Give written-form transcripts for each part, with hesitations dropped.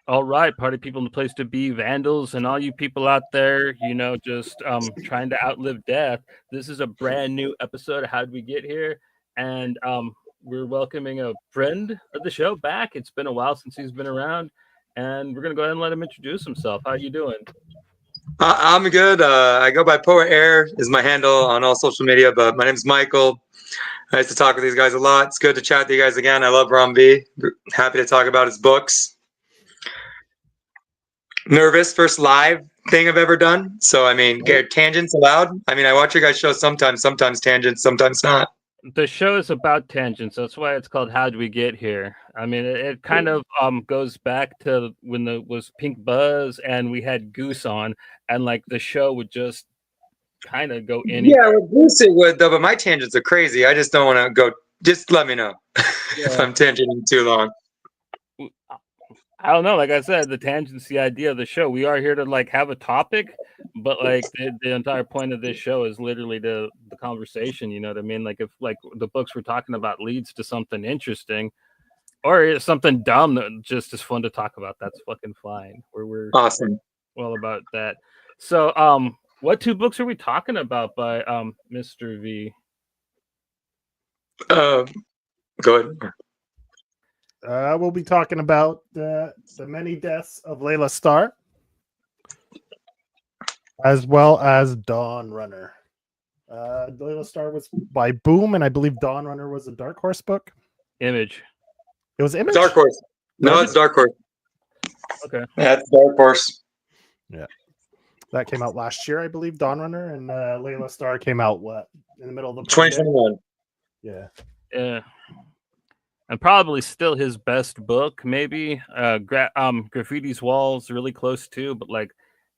All right, party people in the place to be, vandals, and all you people out there, just trying to outlive death. This is a brand new episode of How'd We Get Here? And we're welcoming a friend of the show back. It's been a while since he's been around, and we're gonna go ahead and let him introduce himself. How you doing? I'm good. I go by Poet Air is my handle on all social media, but my name's Michael. I used to talk with these guys a lot. It's good to chat with you guys again. I love Ron B. Happy to talk about his books. Nervous, first live thing I've ever done. So, get tangents allowed. I watch your guys' show sometimes tangents, sometimes not. The show is about tangents. That's why it's called How'd We Get Here? It kind of goes back to when there was Pink Buzz and we had Goose on, and like the show would just kind of go anywhere. Yeah, with Goose it would, though, but my tangents are crazy. I just don't want to go. Just let me know if I'm tangenting too long. I don't know. Like I said, the tangent's the idea of the show. We are here to like have a topic, but like the entire point of this show is literally the conversation. You know what I mean? Like if like the books we're talking about leads to something interesting, or something dumb that just is fun to talk about, that's fucking fine. We're awesome. Well about that. So what two books are we talking about by Mr. V? Go ahead. We'll be talking about the many deaths of Laila Starr, as well as Dawmrunner. Laila Starr was by Boom, and I believe Dawnunner was a Dark Horse book. Image. It was Image? Dark Horse. No, it's Dark Horse. Okay. Yeah, it's Dark Horse. Yeah. That came out last year, I believe, Dawmrunner, and Laila Starr came out, in the middle of the 2021. Yeah. Yeah. And probably still his best book, maybe. Graffiti's Walls, really close too, but like,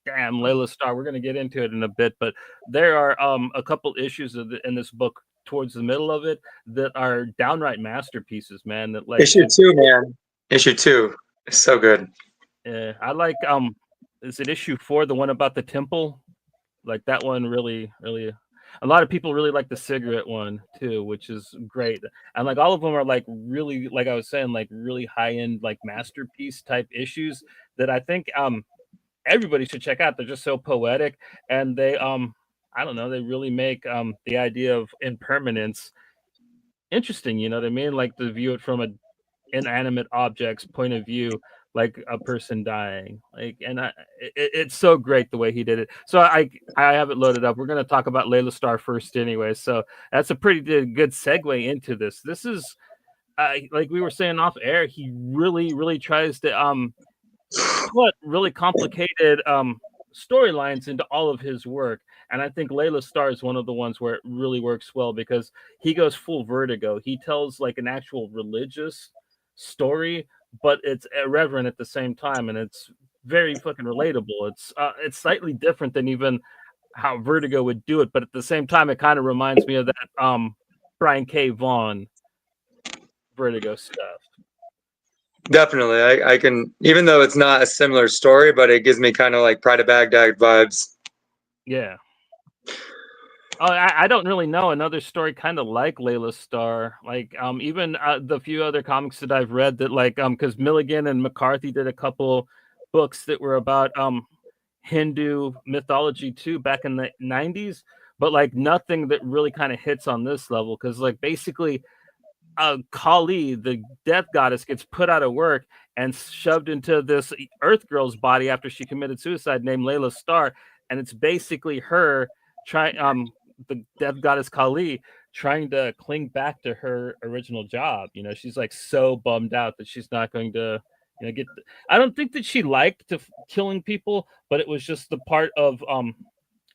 damn, Laila Starr. We're gonna get into it in a bit, but there are a couple issues in this book towards the middle of it that are downright masterpieces, man. That like issue 2, man. Issue 2 is so good. Yeah, I like is it issue 4, the one about the temple? Like that one really. A lot of people really like the cigarette one too, which is great. And like all of them are like really, like I was saying, like really high end, like masterpiece type issues that I think everybody should check out. They're just so poetic, and they I don't know, they really make the idea of impermanence interesting. You know what I mean? Like to view it from a inanimate object's point of view, like a person dying, like, and it's so great the way he did it. So I have it loaded up. We're going to talk about Laila Starr first anyway, so that's a pretty good segue into this. This is like we were saying off air, he really tries to put really complicated storylines into all of his work, and I think Laila Starr is one of the ones where it really works well because he goes full Vertigo. He tells like an actual religious story, but it's irreverent at the same time, and it's very fucking relatable. It's slightly different than even how Vertigo would do it, but at the same time, it kind of reminds me of that Brian K. Vaughan Vertigo stuff. Definitely, I can, even though it's not a similar story, but it gives me kind of like Pride of Baghdad vibes. Yeah. Oh, I don't really know another story kind of like Laila Starr. Like even the few other comics that I've read that like because Milligan and McCarthy did a couple books that were about Hindu mythology too back in the 90s, but like nothing that really kind of hits on this level because like basically Kali, the death goddess, gets put out of work and shoved into this Earth girl's body after she committed suicide named Laila Starr, and it's basically her trying the death goddess Kali trying to cling back to her original job. You know, she's like so bummed out that she's not going to, you know, I don't think that she liked killing people, but it was just the part of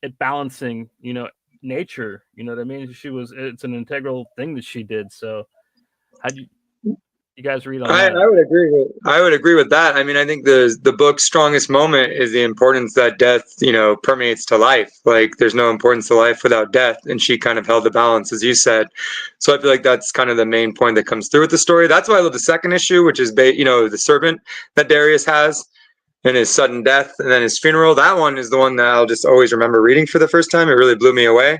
it balancing, you know, nature. You know what I mean? It's an integral thing that she did. So, how do you guys read on that? I would agree with that. I mean, I think the book's strongest moment is the importance that death, you know, permeates to life. Like there's no importance to life without death, and she kind of held the balance, as you said. So I feel like that's kind of the main point that comes through with the story. That's why I love the second issue, which is you know, the servant that Darius has and his sudden death and then his funeral. That one is the one that I'll just always remember reading for the first time. It really blew me away.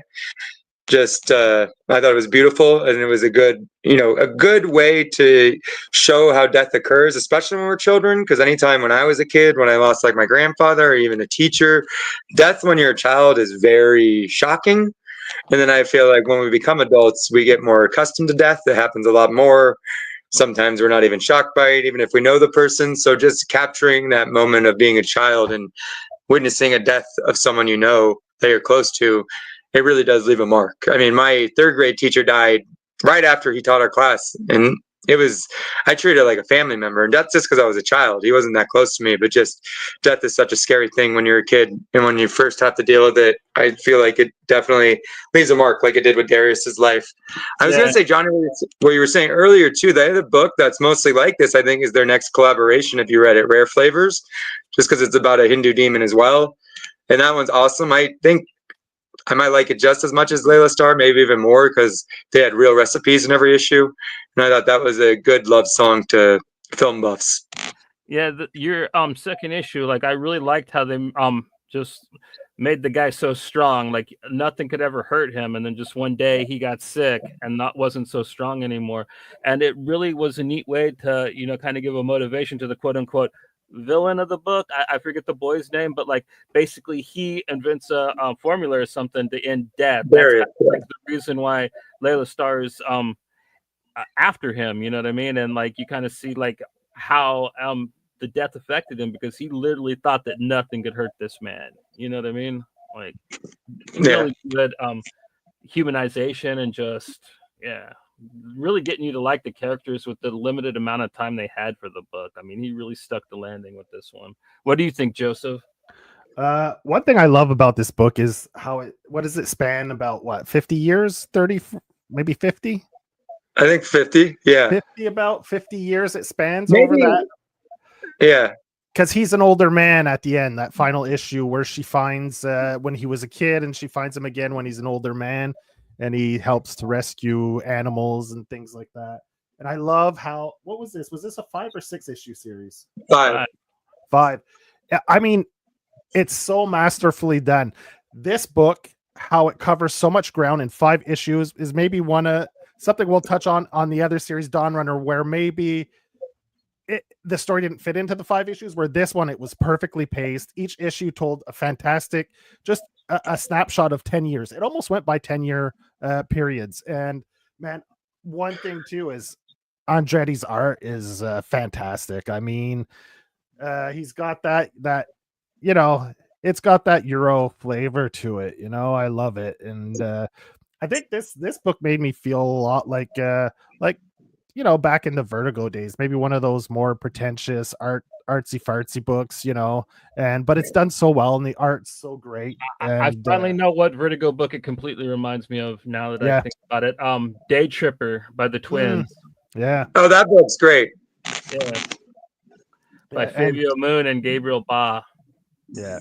just I thought it was beautiful, and it was a good way to show how death occurs, especially when we're children. Because anytime when I was a kid, when I lost like my grandfather or even a teacher, death when you're a child is very shocking. And then I feel like when we become adults, we get more accustomed to death. It happens a lot more. Sometimes we're not even shocked by it, even if we know the person. So just capturing that moment of being a child and witnessing a death of someone you know that you're close to, it really does leave a mark. I mean, my third grade teacher died right after he taught our class, and I treated it like a family member, and that's just because I was a child. He wasn't that close to me, but just death is such a scary thing when you're a kid, and when you first have to deal with it, I feel like it definitely leaves a mark, like it did with Darius's life. I was gonna say, Johnny, what you were saying earlier too. The other book that's mostly like this, I think, is their next collaboration. If you read it, Rare Flavors, just because it's about a Hindu demon as well, and that one's awesome. I think I might like it just as much as Laila Starr, maybe even more, because they had real recipes in every issue. And I thought that was a good love song to film buffs. Yeah, your second issue, like I really liked how they just made the guy so strong, like nothing could ever hurt him, and then just one day he got sick and wasn't so strong anymore. And it really was a neat way to, kind of give a motivation to the quote unquote villain of the book. I forget the boy's name, but like basically he invents a formula or something to end death. That's kind of like the reason why Laila Starr is after him, you know what I mean? And like you kind of see like how the death affected him, because he literally thought that nothing could hurt this man, you know what I mean? Like really good humanization, and just really getting you to like the characters with the limited amount of time they had for the book. I mean, he really stuck the landing with this one. What do you think, Joseph? One thing I love about this book is what does it span about 50 years, 30, maybe 50? I think 50. Yeah. 50 years it spans maybe over that. Yeah. Because he's an older man at the end, that final issue where she finds when he was a kid, and she finds him again when he's an older man, and he helps to rescue animals and things like that. And I love how, what was this? Was this a 5 or 6 issue series? 5. 5. I mean, it's so masterfully done. This book, how it covers so much ground in 5 issues, is maybe something we'll touch on the other series, Dawnrunner, where maybe the story didn't fit into the 5 issues, where this one, it was perfectly paced. Each issue told a fantastic, just a snapshot of 10 years. It almost went by 10-year periods. And man, one thing too is Andretti's art is fantastic. I mean, he's got that, it's got that Euro flavor to it. I love it. And I think this book made me feel a lot like back in the Vertigo days, maybe one of those more pretentious artsy fartsy books, but it's done so well, and the art's so great. And I finally know what Vertigo book it completely reminds me of now that I think about it. Day Tripper by the twins. Yeah. Oh, that book's great. Yeah. By Fabio Moon and Gabriel Ba. Yeah.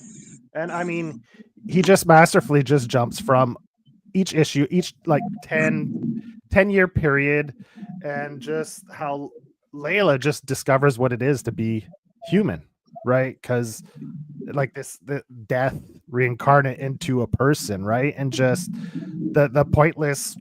And I mean, he just masterfully just jumps from each issue, each like 10-year period, and just how Laila just discovers what it is to be human, right? Because like the death reincarnate into a person, right? And just the pointless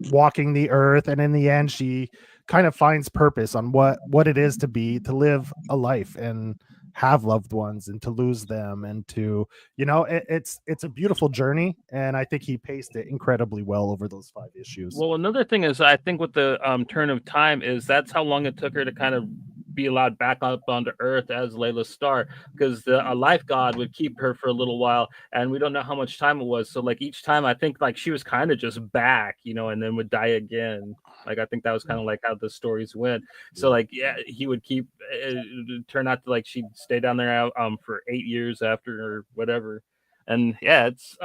walking the earth, and in the end she kind of finds purpose on what it is to live a life and have loved ones, and to lose them, and to it's a beautiful journey. And I think he paced it incredibly well over those 5 issues. Well, another thing is, I think with the turn of time, is that's how long it took her to kind of be allowed back up onto Earth as Laila Starr, because a life god would keep her for a little while, and we don't know how much time it was. So like each time, I think like she was kind of just back, and then would die again. Like I think that was kind of like how the stories went. So like he would keep. It turned out to like she'd stay down there for 8 years after, or whatever. And it's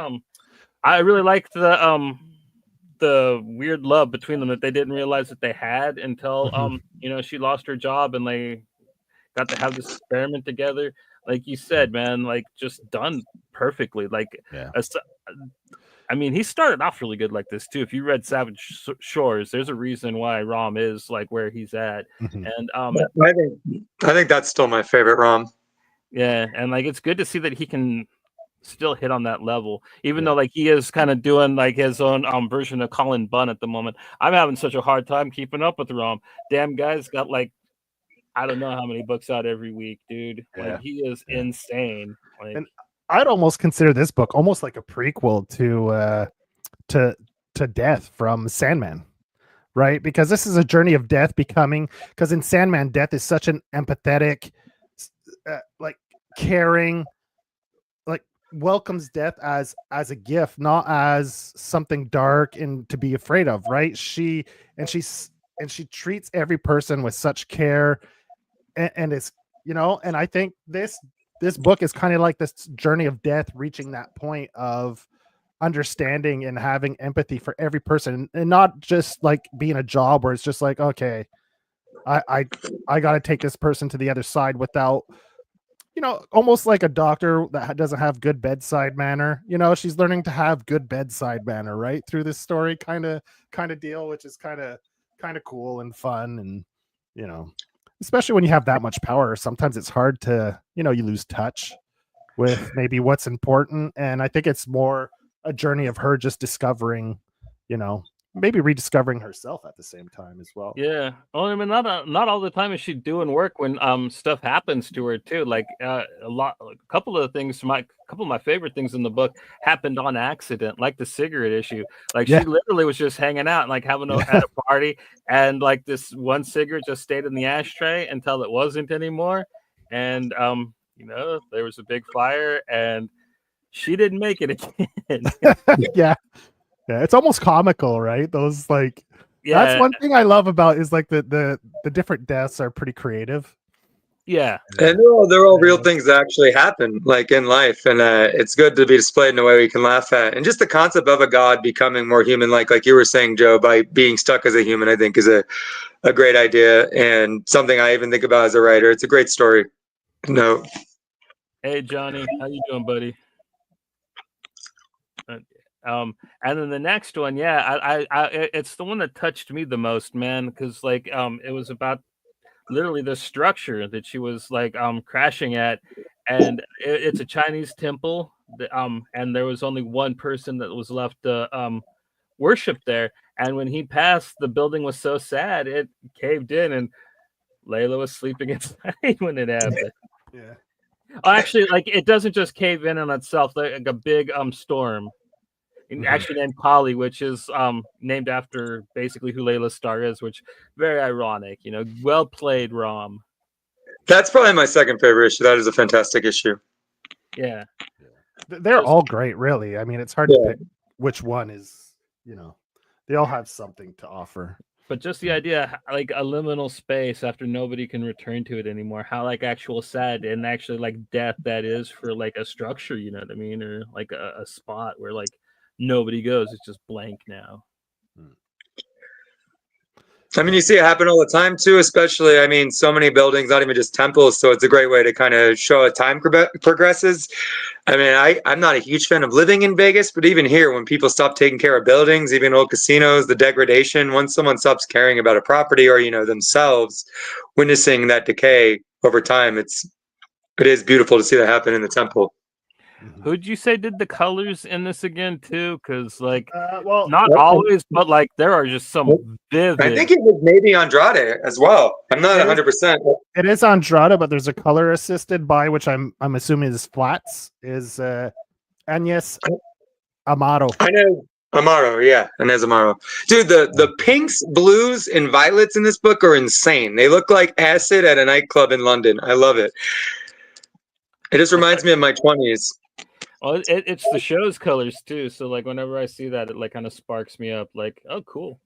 I really liked the weird love between them that they didn't realize that they had until she lost her job, and they got to have this experiment together. Like you said, man, like just done perfectly. Like I mean, he started off really good like this too. If you read Savage Shores, there's a reason why Rom is like where he's at. And I think that's still my favorite Rom. Yeah, and like it's good to see that he can still hit on that level, even though like he is kind of doing like his own version of Colin Bunn at the moment. I'm having such a hard time keeping up with Rom. Damn guy's got like I don't know how many books out every week, dude. Like he is insane. Like, and I'd almost consider this book almost like a prequel to Death from Sandman, right? Because this is a journey of death becoming. Because in Sandman, death is such an empathetic, like caring, like welcomes death as a gift, not as something dark and to be afraid of, right? She treats every person with such care, and it's and I think this book is kind of like this journey of death, reaching that point of understanding and having empathy for every person, and not just like being a job where it's just like, okay, I got to take this person to the other side without, almost like a doctor that doesn't have good bedside manner. She's learning to have good bedside manner right through this story kind of deal, which is kind of cool and fun. And especially when you have that much power, sometimes it's hard to, you lose touch with maybe what's important. And I think it's more a journey of her just discovering, maybe rediscovering herself at the same time as well. yeah. Well, I mean, not all the time is she doing work when stuff happens to her too. Like a couple of my favorite things in the book happened on accident, like the cigarette issue. Like she literally was just hanging out and like having at a party, and like this one cigarette just stayed in the ashtray until it wasn't anymore, and there was a big fire and she didn't make it again. Yeah, it's almost comical, right? Those that's one thing I love about is like the different deaths are pretty creative. Yeah, and they're all real things that actually happen, like in life, and it's good to be displayed in a way we can laugh at. And just the concept of a god becoming more human, like you were saying, Joe, by being stuck as a human, I think is a great idea, and something I even think about as a writer. It's a great story. No. Hey Johnny, how you doing, buddy? And then the next one, it's the one that touched me the most, man, because it was about literally the structure that she was like crashing at, and it's a Chinese temple, and there was only one person that was left to worship there, and when he passed, the building was so sad it caved in, and Layla was sleeping inside when it happened. Yeah. Actually, it doesn't just cave in on itself, like a big storm. Actually named Polly, which is named after basically who Laila Starr is, which very ironic, well played, Rom. That's probably my second favorite issue. That is a fantastic issue. Yeah. They're all great, really. I mean, it's hard to pick which one is, they all have something to offer. But just the idea, like a liminal space after nobody can return to it anymore, how actual sad and actually death that is for a structure, you know what I mean? Or a spot where nobody goes, it's just blank now. I mean, you see it happen all the time too, especially, I mean, so many buildings, not even just temples. So it's a great way to kind of show how time progresses. I mean, I'm not a huge fan of living in Vegas, but even here, when people stop taking care of buildings, even old casinos, the degradation, once someone stops caring about a property or, themselves, witnessing that decay over time, it is beautiful to see that happen in the temple. Who'd you say did the colors in this again too? Because well, not always, but there are just some vivid. I think it was maybe Andrade as well. I'm not 100%. It is Andrade, but there's a color assisted by, which I'm assuming is Flats, is Agnes Amaro. I know Amaro, yeah, Inez Amaro. Dude, the pinks, blues, and violets in this book are insane. They look like acid at a nightclub in London. I love it. It just reminds me of my 20s. Well, it's the show's colors too. So whenever I see that, it kind of sparks me up. Oh, cool.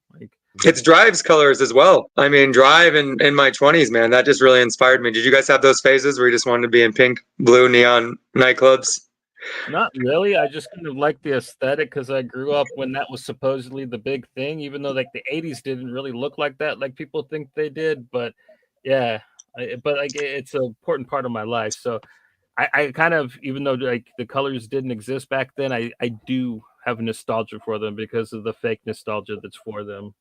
It's Drive's colors as well. I mean, Drive in my 20s, man, that just really inspired me. Did you guys have those phases where you just wanted to be in pink, blue, neon nightclubs? Not really. I just kind of like the aesthetic because I grew up when that was supposedly the big thing, even though the 80s didn't really look like that, like people think they did. But yeah, it's an important part of my life. So I kind of, even though the colors didn't exist back then, I do have nostalgia for them because of the fake nostalgia that's for them.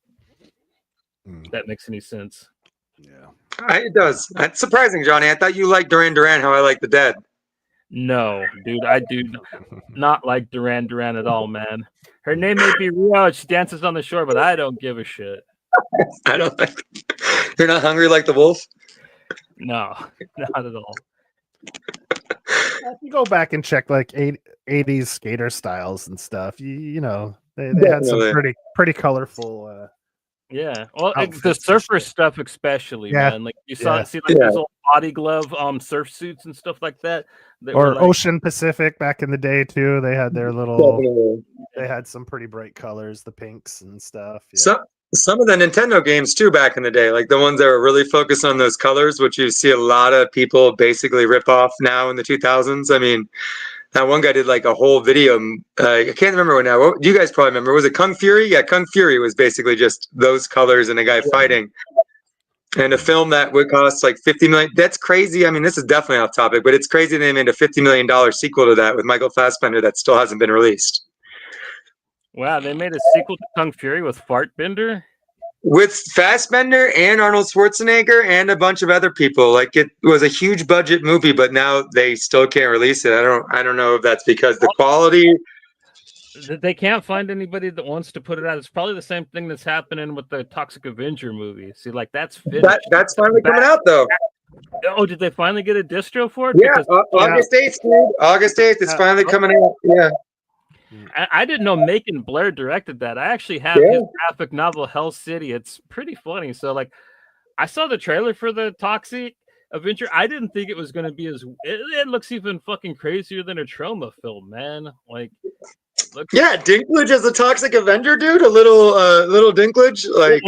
If that makes any sense. Yeah, it does. It's surprising, Johnny. I thought you liked Duran Duran, How I Like the Dead. No, dude, I do not like Duran Duran at all, man. Her name may be Rio. She dances on the shore, but I don't give a shit. I don't like. You're not hungry like the wolf. No, not at all. If you go back and check like 80s skater styles and stuff, you know they had some Definitely. pretty colorful. Yeah, well, the Outfits and surfer shit. stuff especially, Yeah, man. Like you yeah. see like Yeah. those old body glove surf suits and stuff like that. That Or were like, Ocean Pacific back in the day too. They had their little. Definitely. They had some pretty bright colors, the pinks and stuff. Yeah. Some of the Nintendo games too back in the day, like the ones that were really focused on those colors, which you see a lot of people basically rip off now in the 2000s. I mean, that one guy did like a whole video. I can't remember what now. What, you guys probably remember. Was it Kung Fury? Yeah, Kung Fury was basically just those colors and a guy fighting. And a film that would cost like $50 million. That's crazy. I mean, this is definitely off topic, but it's crazy they made a $50 million sequel to that with Michael Fassbender that still hasn't been released. wow, they made a sequel to Kung Fury with Fartbender. With Fassbender and Arnold Schwarzenegger and a bunch of other people. Like, it was a huge budget movie, but now they still can't release it. I don't know if that's because the quality. They can't find anybody that wants to put it out. It's probably the same thing that's happening with the Toxic Avenger movie. See, like that's finished. That's finally coming out though. Oh, did they finally get a distro for it? Yeah, Because August 8th, dude. August 8th, it's finally coming out. Yeah. I didn't know Macon Blair directed that. I actually have his graphic novel Hell City. It's pretty funny. So like, I saw the trailer for the Toxic Avenger. I didn't think it was going to be as. It looks even fucking crazier than a Trauma film, man. Like. Yeah, Dinklage as a Toxic Avenger, dude. A little Dinklage, like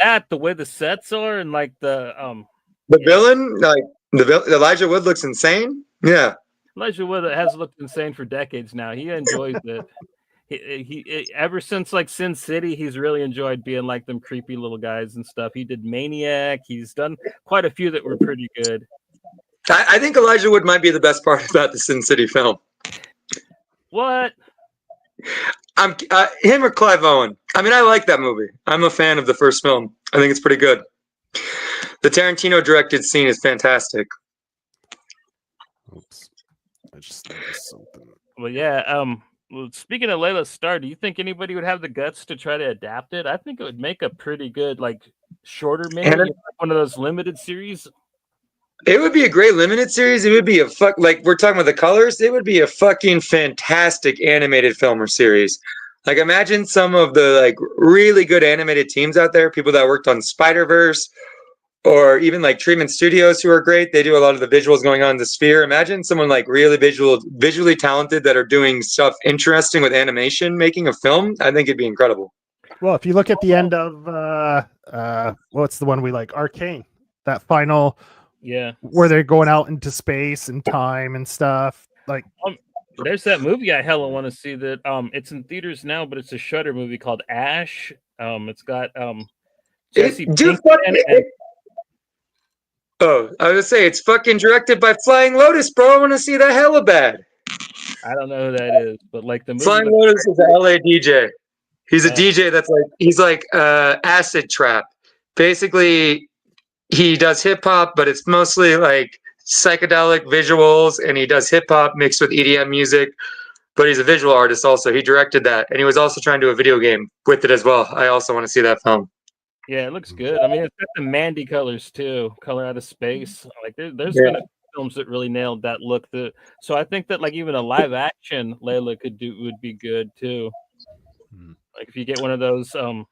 that the way the sets are and like the villain, like Elijah Wood looks insane. Yeah, Elijah Wood has looked insane for decades now. He enjoys it. He ever since like Sin City, he's really enjoyed being like them creepy little guys and stuff. He did Maniac. He's done quite a few that were pretty good. I think Elijah Wood might be the best part about the Sin City film. What? I'm him or Clive Owen. I mean, I like that movie. I'm a fan of the first film. I think it's pretty good. The Tarantino directed scene is fantastic. Oops, I just noticed something. Well, yeah. Well, speaking of Laila Starr, do you think anybody would have the guts to try to adapt it? I think it would make a pretty good, like, shorter mini, like one of those limited series. It would be a great limited series. It would be like we're talking about the colors. It would be a fucking fantastic animated film or series. Like, imagine some of the like really good animated teams out there, people that worked on Spider-Verse or even like Treatment Studios who are great. They do a lot of the visuals going on in the Sphere. Imagine someone like really visually talented that are doing stuff interesting with animation, making a film. I think it'd be incredible. Well, if you look at the end of what's the one we like, Arcane, that final. Yeah, where they're going out into space and time and stuff. Like, there's that movie I hella want to see that it's in theaters now, but it's a Shudder movie called Ash. It's got Jesse Pinkman Oh, I was gonna say it's fucking directed by Flying Lotus, bro. I want to see that hella bad. I don't know who that is, but like the movie Flying Lotus is an LA DJ. He's a DJ that's like he's like acid trap. Basically, he does hip hop, but it's mostly like psychedelic visuals, and he does hip hop mixed with EDM music. But he's a visual artist also. He directed that, and he was also trying to do a video game with it as well. I also want to see that film. Yeah, it looks good. I mean, it's got the Mandy colors too, Color Out of Space. Like there's gonna be films that really nailed that look. So I think that like even a live action Layla would be good too. Like if you get one of those guys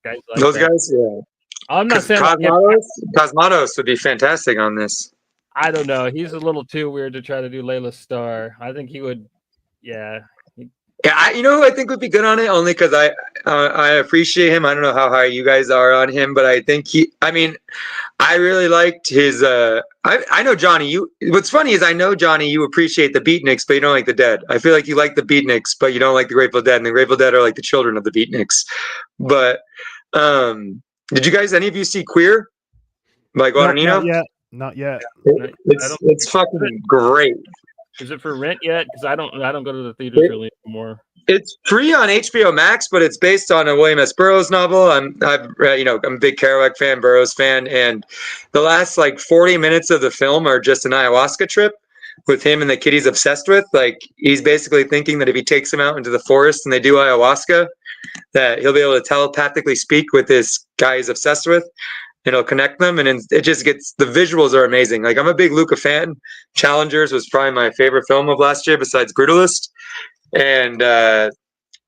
like those that. guys, yeah. I'm not saying Cosmatos would be fantastic on this. I don't know. He's a little too weird to try to do Laila Starr. I think he would. Yeah. Yeah, you know who I think would be good on it? Only because I appreciate him. I don't know how high you guys are on him, but I think I really liked his. I know Johnny. What's funny is I know Johnny. You appreciate the Beatniks, but you don't like the Dead. I feel like you like the Beatniks, but you don't like the Grateful Dead. And the Grateful Dead are like the children of the Beatniks. But did you guys? Any of you see Queer by Guadagnino? Not yet. It's fucking great. Is it for rent yet? Because I don't go to the theaters really anymore. It's free on HBO Max, but it's based on a William S. Burroughs novel. I'm a big Kerouac fan, Burroughs fan, and the last like 40 minutes of the film are just an ayahuasca trip. with him and the kid he's obsessed with. Like, he's basically thinking that if he takes him out into the forest and they do ayahuasca, that he'll be able to telepathically speak with this guy he's obsessed with, and it'll connect them. And it just gets, the visuals are amazing. Like, I'm a big Luca fan. Challengers was probably my favorite film of last year besides Brutalist. And the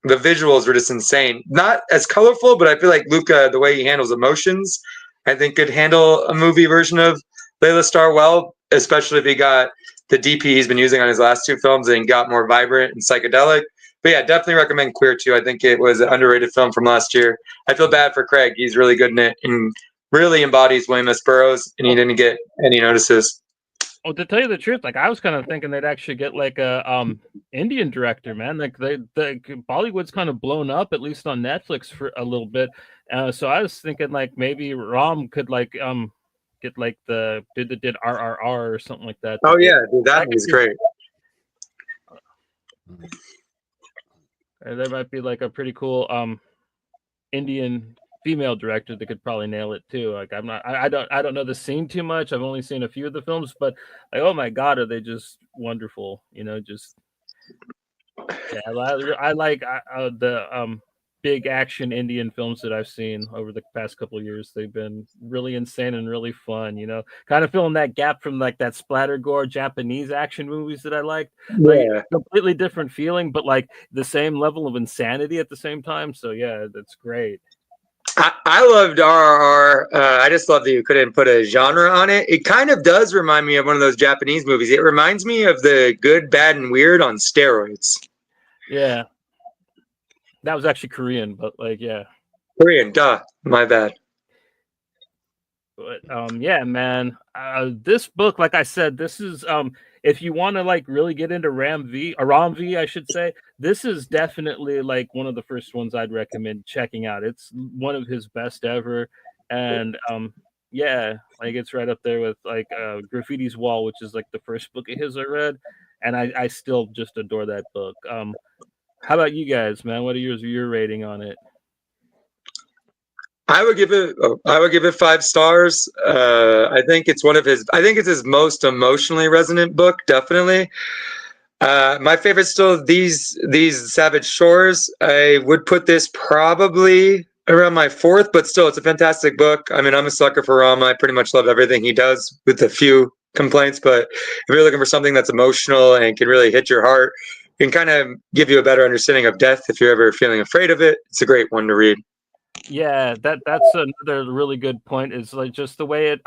visuals were just insane. Not as colorful, but I feel like Luca, the way he handles emotions, I think could handle a movie version of Laila Starr well, especially if he got the DP he's been using on his last two films and got more vibrant and psychedelic. But yeah, definitely recommend Queer 2. I think it was an underrated film from last year. I feel bad for Craig. He's really good in it and really embodies William S. Burroughs, and he didn't get any notices. Well, to tell you the truth, like I was kind of thinking they'd actually get like a Indian director, man. Like Bollywood's kind of blown up, at least on Netflix for a little bit. So I was thinking like maybe Ram could like get like the did RRR or something like that. Oh yeah, dude, that was great. There might be like a pretty cool Indian female director that could probably nail it too. Like I don't know the scene too much. I've only seen a few of the films, but like, oh my god, are they just wonderful? You know, just yeah. I like the big action Indian films that I've seen over the past couple of years. They've been really insane and really fun. You know, kind of filling that gap from like that splatter gore Japanese action movies that I liked. Like completely different feeling, but like the same level of insanity at the same time. So yeah, that's great. I loved RRR. I just love that you couldn't put a genre on it. It kind of does remind me of one of those Japanese movies. It reminds me of The Good, Bad, and Weird on steroids. Yeah. That was actually Korean, but like, yeah. Korean, duh. My bad. But yeah, man. This book, like I said, this is if you want to like really get into Ram V, I should say, this is definitely like one of the first ones I'd recommend checking out. It's one of his best ever, and yeah, like it's right up there with like Graffiti's Wall, which is like the first book of his I read, and I still just adore that book. How about you guys, man? What are your rating on it? I would give it 5 stars. I think it's his most emotionally resonant book, definitely. My favorite still these Savage Shores. I would put this probably around my 4th, but still it's a fantastic book. I mean, I'm a sucker for Rama. I pretty much love everything he does with a few complaints, but if you're looking for something that's emotional and can really hit your heart, can kind of give you a better understanding of death if you're ever feeling afraid of it, it's a great one to read. Yeah, that's another really good point, is like just the way it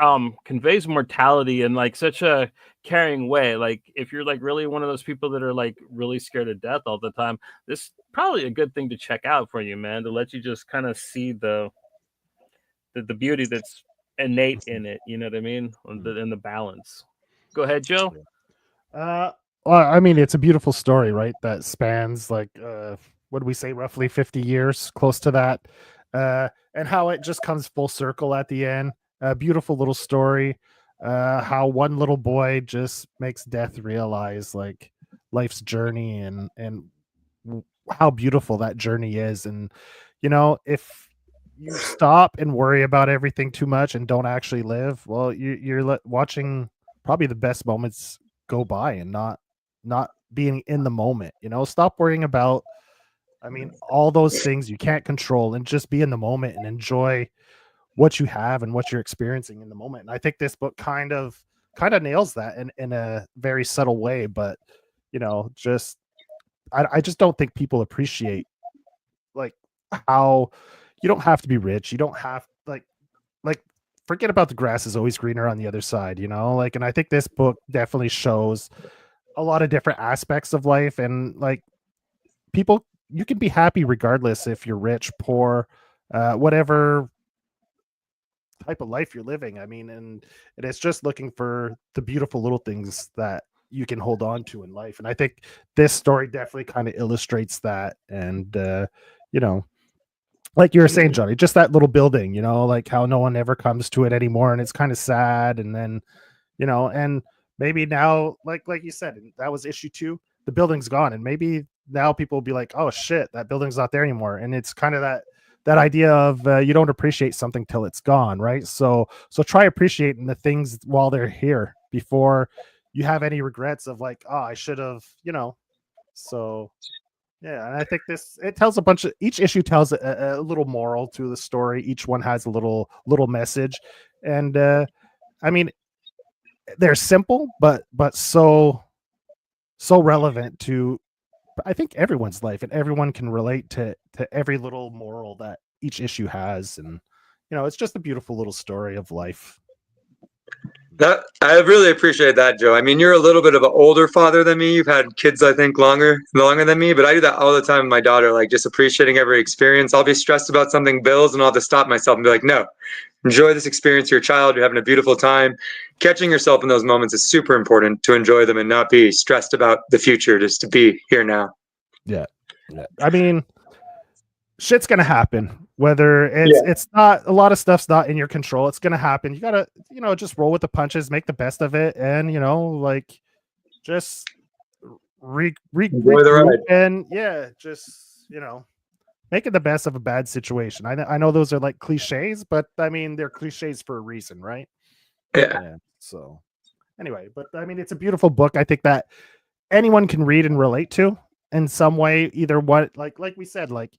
conveys mortality in like such a caring way. Like if you're like really one of those people that are like really scared of death all the time, this is probably a good thing to check out for you, man, to let you just kind of see the beauty that's innate in it, you know what I mean? In the balance. Go ahead, Joe. Well, I mean, it's a beautiful story, right? That spans like what do we say, roughly 50 years, close to that. And how it just comes full circle at the end. A beautiful little story. How one little boy just makes death realize like life's journey and how beautiful that journey is. And you know, if you stop and worry about everything too much and don't actually live, well, you're watching probably the best moments go by and not being in the moment. You know, stop worrying about, I mean, all those things you can't control, and just be in the moment and enjoy what you have and what you're experiencing in the moment. And I think this book kind of nails that in a very subtle way. But you know, just I just don't think people appreciate like how you don't have to be rich. You don't have like forget about the grass is always greener on the other side, you know? Like, and I think this book definitely shows a lot of different aspects of life, and like people, you can be happy regardless if you're rich, poor, whatever type of life you're living. I mean, and it's just looking for the beautiful little things that you can hold on to in life. And I think this story definitely kind of illustrates that. And you know, like you were saying, Johnny, just that little building, you know, like how no one ever comes to it anymore, and it's kind of sad. And then, you know, and maybe now, like you said, that was issue 2, the building's gone, and maybe now people will be like, oh shit, that building's not there anymore. And it's kind of that idea of you don't appreciate something till it's gone, right? So try appreciating the things while they're here before you have any regrets of like, oh, I should have, so yeah. And I think it tells each issue tells a little moral to the story. Each one has a little message. And I mean, they're simple, but so relevant to, I think, everyone's life, and everyone can relate to every little moral that each issue has. And it's just a beautiful little story of life. That I really appreciate that, Joe. I mean, you're a little bit of an older father than me. You've had kids, I think, longer than me, but I do that all the time with my daughter, like just appreciating every experience. I'll be stressed about something, bills, and I'll have to stop myself and be like, no, enjoy this experience. Your child, you're having a beautiful time. Catching yourself in those moments is super important, to enjoy them and not be stressed about the future, just to be here now. Yeah. I mean, shit's gonna happen. Whether it's not, a lot of stuff's not in your control. It's gonna happen. You gotta, just roll with the punches, make the best of it, and like just regroup and just make it the best of a bad situation. I know those are like cliches, but I mean they're cliches for a reason, right? Yeah. So anyway, but I mean it's a beautiful book. I think that anyone can read and relate to in some way. Either what, like we said, like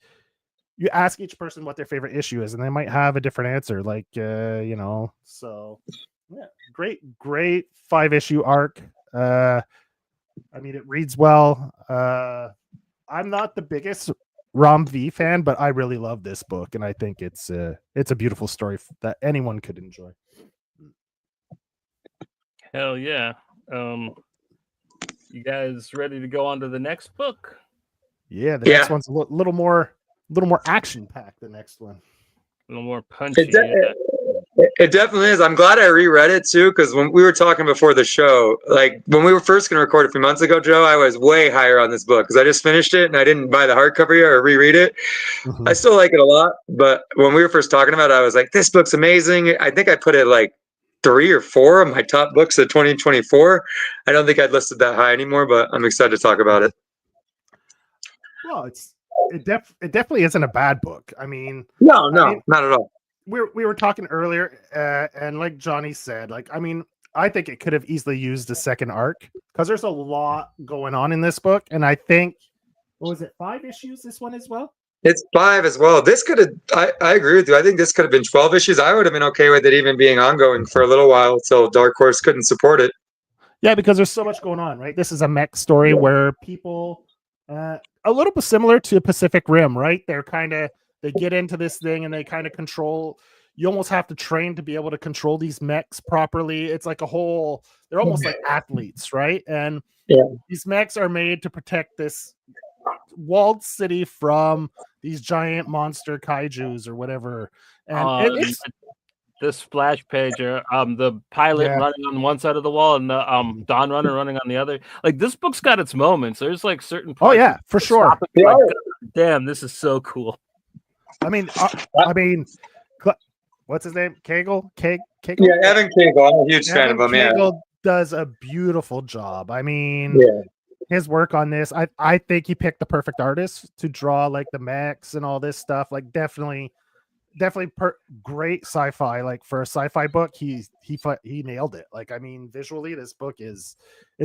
you ask each person what their favorite issue is, and they might have a different answer. Like so yeah, great 5-issue arc. I mean it reads well. I'm not the biggest Rom V fan, but I really love this book, and I think it's a beautiful story that anyone could enjoy. Hell yeah. You guys ready to go on to the next book? Yeah, the next one's a little more action packed. The next one, a little more punchy. It definitely is. I'm glad I reread it too, because when we were talking before the show, like when we were first going to record a few months ago, Joe, I was way higher on this book because I just finished it and I didn't buy the hardcover yet or reread it. Mm-hmm. I still like it a lot, but when we were first talking about it, I was like, this book's amazing. I think I put it like 3 or 4 of my top books of 2024. I don't think I'd listed that high anymore, but I'm excited to talk about it. Well, it definitely isn't a bad book. I mean, no, not at all. We were talking earlier, and like Johnny said, like, I mean, I think it could have easily used a second arc because there's a lot going on in this book. And I think, what was it, 5 issues, this one as well? It's 5 as well. This could have, I agree with you. I think this could have been 12 issues. I would have been okay with it even being ongoing for a little while until Dark Horse couldn't support it. Yeah, because there's so much going on, right? This is a mech story where people, a little bit similar to Pacific Rim, right? They get into this thing and they kind of control. You almost have to train to be able to control these mechs properly. It's like they're almost like athletes, right? And these mechs are made to protect this walled city from these giant monster kaijus or whatever. And it's this splash page, the pilot running on one side of the wall and the Dawnrunner running on the other. Like this book's got its moments. There's like certain. Oh yeah, for sure. Like, damn, this is so cool. I mean, what's his name? Cagle? Cagle? Yeah, Evan Cagle. I'm a huge fan of him. Cagle does a beautiful job. I mean, his work on this, I think he picked the perfect artist to draw like the mechs and all this stuff. Like definitely great sci-fi. Like for a sci-fi book, he nailed it. Like I mean, visually, this book is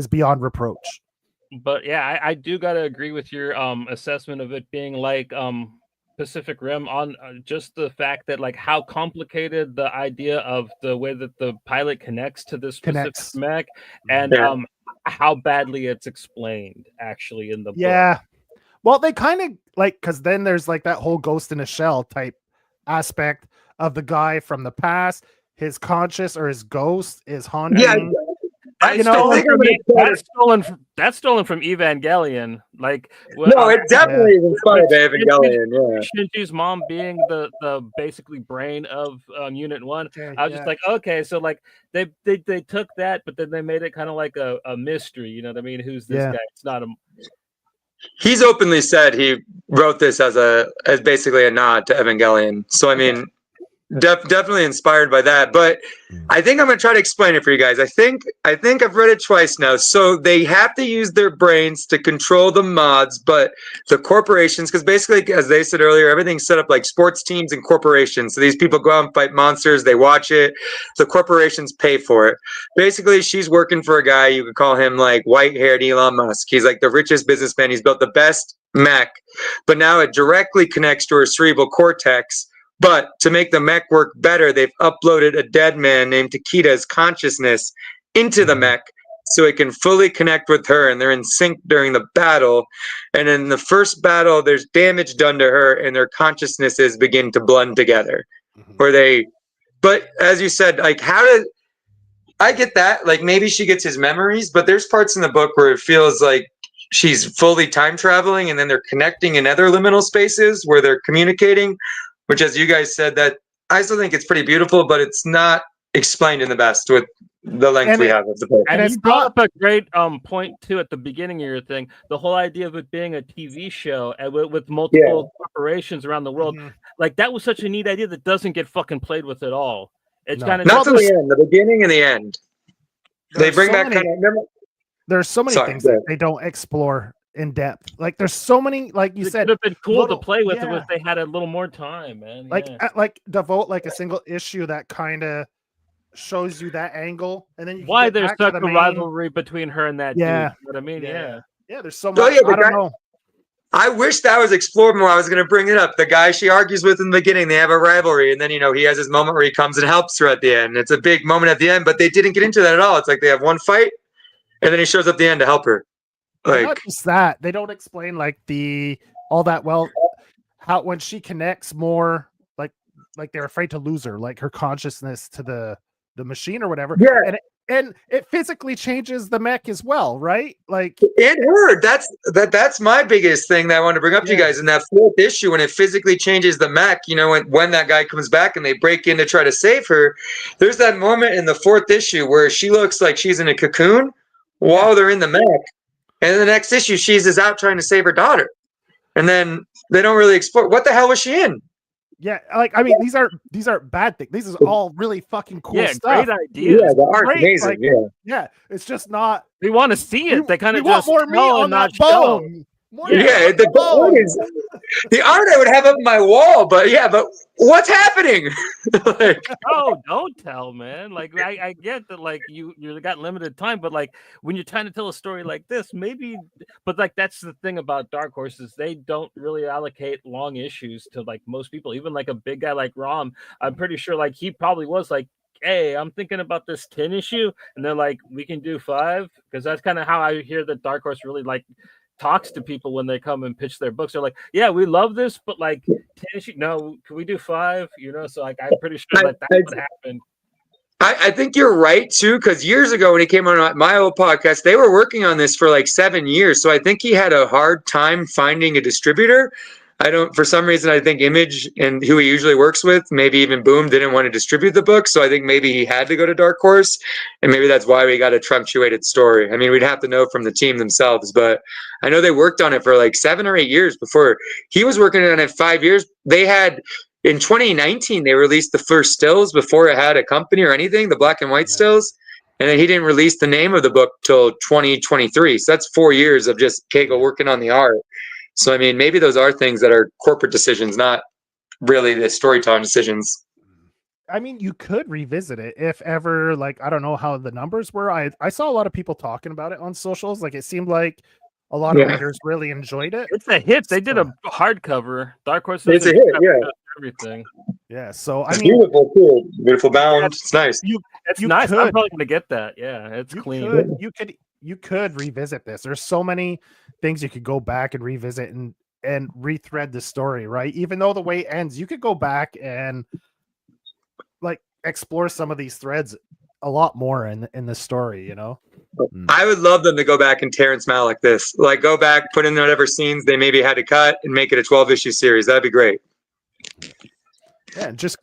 beyond reproach. But yeah, I do gotta agree with your assessment of it being like Pacific Rim on just the fact that like how complicated the idea of the way that the pilot connects to this specific mech and how badly it's explained actually in the book. Yeah. Well, they kind of like, because then there's like that whole Ghost in a Shell type aspect of the guy from the past. His conscious or his ghost is haunting. Yeah. That's stolen from Evangelion. Like, no, it definitely is inspired by Evangelion. Shinji's mom being the basically brain of Unit 1. I was just like, okay, so like they took that, but then they made it kind of like a mystery. You know what I mean? Who's this guy? It's not a. He's openly said he wrote this as basically a nod to Evangelion. So I mean, Definitely inspired by that, but I think I'm gonna try to explain it for you guys. I think I've read it twice now. So they have to use their brains to control the mods, but the corporations, because basically, as they said earlier, everything's set up like sports teams and corporations. So these people go out and fight monsters. They watch it. The corporations pay for it. Basically, she's working for a guy. You could call him like white-haired Elon Musk. He's like the richest businessman. He's built the best mech, but now it directly connects to her cerebral cortex. But to make the mech work better, they've uploaded a dead man named Takita's consciousness into the mech so it can fully connect with her, and they're in sync during the battle. And in the first battle, there's damage done to her, and their consciousnesses begin to blend together. But as you said, like, how did I get that? Like, maybe she gets his memories, but there's parts in the book where it feels like she's fully time traveling, and then they're connecting in other liminal spaces where they're communicating. Which, as you guys said, that I still think it's pretty beautiful, but it's not explained in the best with the length we have of the book. And you brought up a great point too at the beginning of your thing. The whole idea of it being a TV show and with multiple corporations around the world, like that was such a neat idea that doesn't get fucking played with at all. It's kind of not to the end, the beginning and the end. They bring back kind of. There's so many things that they don't explore in depth. Like there's so many, like you said, it would have been cool to play with if they had a little more time, man. Like devote like a single issue that kind of shows you that angle, and then you why there's such a rivalry between her and that dude. You know what I mean? Yeah, there's so much. I don't know. I wish that was explored more. I was going to bring it up. The guy she argues with in the beginning, they have a rivalry, and then he has his moment where he comes and helps her at the end. It's a big moment at the end, but they didn't get into that at all. It's like they have one fight, and then he shows up at the end to help her. Like, not just that, they don't explain like all that well how when she connects more like they're afraid to lose her, like her consciousness to the machine or whatever. And it physically changes the mech as well, right? Like it hurt. That's my biggest thing that I want to bring up to you guys in that fourth issue when it physically changes the mech. When that guy comes back and they break in to try to save her, there's that moment in the fourth issue where she looks like she's in a cocoon while they're in the mech. And in the next issue, she's just out trying to save her daughter. And then they don't really explore what the hell was she in? Yeah, like I mean, these aren't bad things. This is all really fucking cool stuff. Great ideas. Yeah, the art's amazing. Yeah, it's just not. We want to see it. They kind of want more meat on that bone. The art I would have up my wall, but what's happening? Oh, don't tell, man. Like I get that, like you got limited time, but like when you're trying to tell a story like this, maybe. But like that's the thing about Dark Horse is they don't really allocate long issues to like most people. Even like a big guy like Rom, I'm pretty sure like he probably was like, hey, I'm thinking about this 10 issue, and they're like, we can do 5, because that's kind of how I hear that Dark Horse really like talks to people when they come and pitch their books. They're like, yeah, we love this, but like 10 issue, no, can we do 5? So like I'm pretty sure that would happen. I think you're right too, because years ago when he came on my old podcast, they were working on this for like 7 years. So I think he had a hard time finding a distributor. For some reason, I think Image and who he usually works with, maybe even Boom, didn't want to distribute the book. So I think maybe he had to go to Dark Horse, and maybe that's why we got a truncated story. I mean, we'd have to know from the team themselves, but I know they worked on it for like 7 or 8 years before. He was working on it 5 years. They had, in 2019, they released the first stills before it had a company or anything, the black and white stills. And then he didn't release the name of the book till 2023. So that's 4 years of just Cagle working on the art. So, I mean, maybe those are things that are corporate decisions, not really the storytelling decisions. I mean, you could revisit it if ever, like, I don't know how the numbers were. I saw a lot of people talking about it on socials. Like, it seemed like a lot of readers really enjoyed it. It's a hit. They did a hardcover. Dark Horse. It's a hit, everything. Yeah, so it's beautiful too. Beautiful bound. It's nice. It's nice. I'm probably gonna get that. Yeah, it's clean. You could revisit this. There's so many things you could go back and revisit and rethread the story, right? Even though the way it ends, you could go back and like explore some of these threads a lot more in the story, I would love them to go back and Terrence Malick this. Like, go back, put in whatever scenes they maybe had to cut and make it a 12-issue series. That'd be great. Yeah, just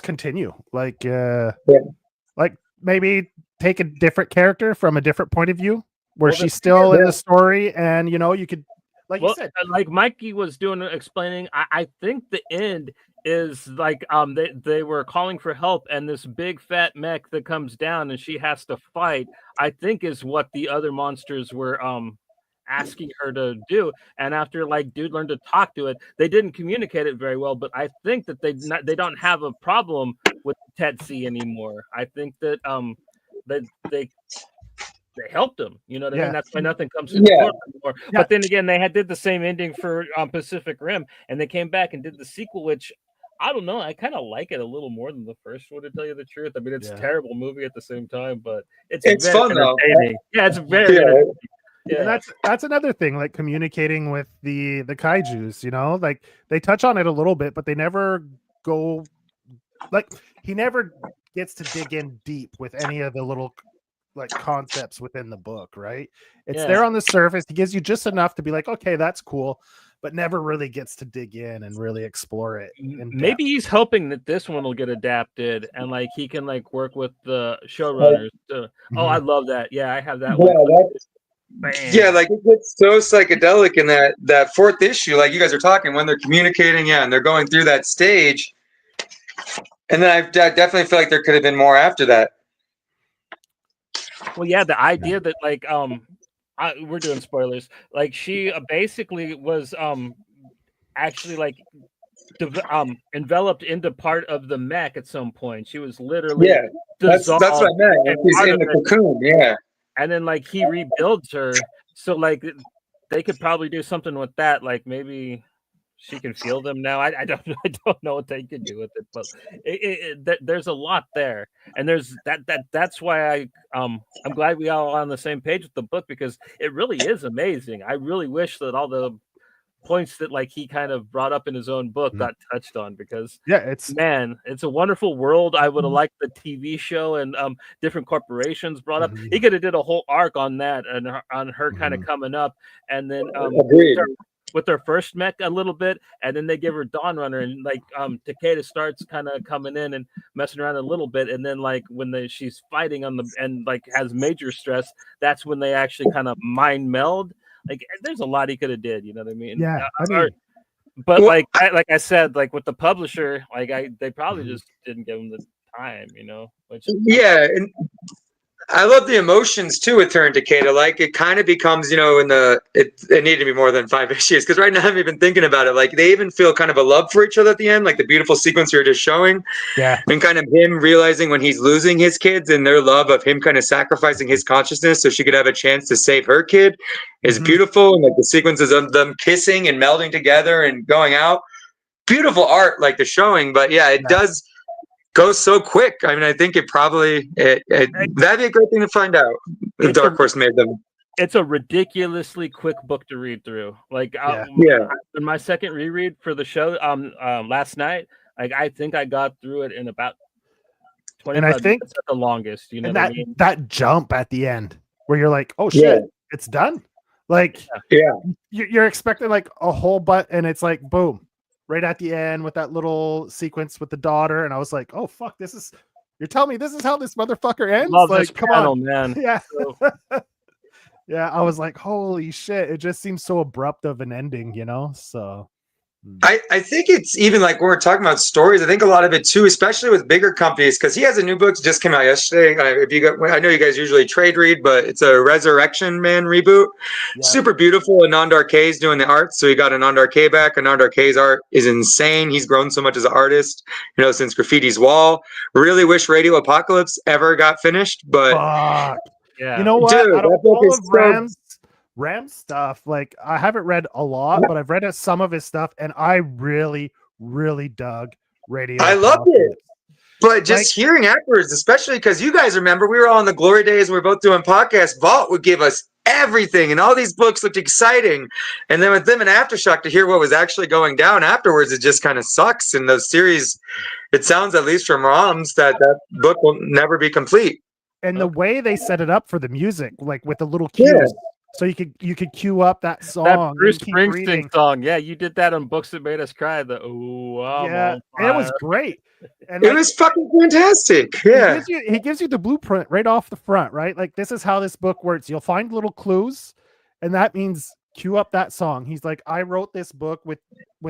continue. Like like maybe take a different character from a different point of view where she's still in the story, and you could like you said. like Mikey was explaining, I think the end is like they were calling for help, and this big fat mech that comes down and she has to fight, I think is what the other monsters were asking her to do. And after like dude learned to talk to it, they didn't communicate it very well, but I think that they don't have a problem with Tetsu anymore. I think that they helped him. You know what I mean? That's why nothing comes through the portal anymore. But then again, they did the same ending for Pacific Rim, and they came back and did the sequel, which I don't know. I kind of like it a little more than the first one, to tell you the truth. I mean, it's a terrible movie at the same time, but it's very fun though. Yeah, it's very entertaining. Yeah, and that's another thing, like communicating with the kaijus. You know, like they touch on it a little bit, but they never go. Like he never gets to dig in deep with any of the little like concepts within the book, right? It's there on the surface. He gives you just enough to be like, okay, that's cool, but never really gets to dig in and really explore it. Maybe he's hoping that this one will get adapted and like he can like work with the showrunners. Oh, I love that. Yeah, I have that one. Yeah, like it gets so psychedelic in that fourth issue. Like you guys are talking when they're communicating, and they're going through that stage. And then I definitely feel like there could have been more after that. Well, yeah, the idea that like we're doing spoilers. Like she basically was actually like enveloped into part of the mech at some point. She was literally that's what I meant. She's in the cocoon, and then like he rebuilds her, so like they could probably do something with that. Like maybe she can feel them now. I don't know what they could do with it, but there's a lot there, and there's that's why I'm glad we all are on the same page with the book, because it really is amazing. I really wish that all the points that like he kind of brought up in his own book got touched on, because it's a wonderful world. I would have liked the TV show and different corporations brought up. He could have did a whole arc on that and on her kind of coming up, and then with her first mech a little bit, and then they give her Dawmrunner, and like Takeda starts kind of coming in and messing around a little bit, and then like when she's fighting on the and like has major stress, that's when they actually kind of mind meld. Like there's a lot he could have did, you know what I mean? Yeah, but like I said, like with the publisher, like they probably just didn't give him the time, you know. Which and I love the emotions too with her and Takeda. Like it kind of becomes, you know, it needed to be more than 5 issues, because right now I'm even thinking about it. Like they even feel kind of a love for each other at the end, like the beautiful sequence you're just showing. Yeah. And kind of him realizing when he's losing his kids, and their love of him kind of sacrificing his consciousness so she could have a chance to save her kid is beautiful. And like the sequences of them kissing and melding together and going out. Beautiful art, like the showing, but it does go so quick. I mean, I think it probably that'd be a great thing to find out if Dark Horse made them. It's a ridiculously quick book to read through. Like in my second reread for the show last night, like I think I got through it in about 25 minutes at the longest. You know, and that jump at the end where you're like, oh shit, it's done. Like you're expecting like a whole and it's like boom. Right at the end with that little sequence with the daughter, and I was like, "Oh fuck, you're telling me this is how this motherfucker ends?" Love like, this panel, man. Yeah, I was like, "Holy shit!" It just seems so abrupt of an ending, you know. So, I think it's even like when we're talking about stories, I think a lot of it too, especially with bigger companies, because he has a new book that just came out yesterday. I know you guys usually trade read, but it's a Resurrection Man reboot. Super beautiful. Anand RK is doing the art, so he got Anand RK back. Anand RK's art is insane. He's grown so much as an artist, you know, since Graffiti's Wall. Really wish Radio Apocalypse ever got finished, but you know what? Dude, out of all of Ram's stuff, like I haven't read a lot, but I've read some of his stuff, and I really, really dug Radio. I loved it, but just hearing afterwards, especially because you guys remember we were all in the glory days. We were both doing podcasts. Vault would give us everything, and all these books looked exciting. And then with them and Aftershock, to hear what was actually going down afterwards, it just kind of sucks. In those series, it sounds, at least from Rams, that book will never be complete. And the way they set it up for the music, like with the little cues. So you could cue up that song. That Bruce Springsteen song. Yeah, you did that on Books That Made Us Cry. And it was great. And it was fucking fantastic. Yeah. He gives you the blueprint right off the front, right? Like this is how this book works. You'll find little clues, and that means cue up that song. He's like, I wrote this book with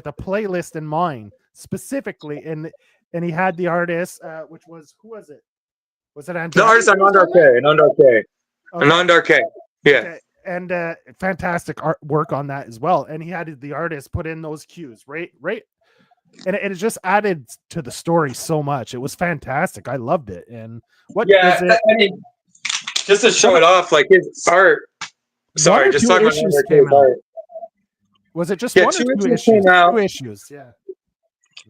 a playlist in mind specifically, and he had the artist, which was, who was it? Was it Andrade? The artist Anand K. Anand K. Yeah. Okay. And fantastic work on that as well. And he had the artist put in those cues, right? And it just added to the story so much. It was fantastic. I loved it. And what is it? I mean, just to show it off, like his art. Sorry, just talking about issues came out. Was it just one or two issues? Two issues, yeah.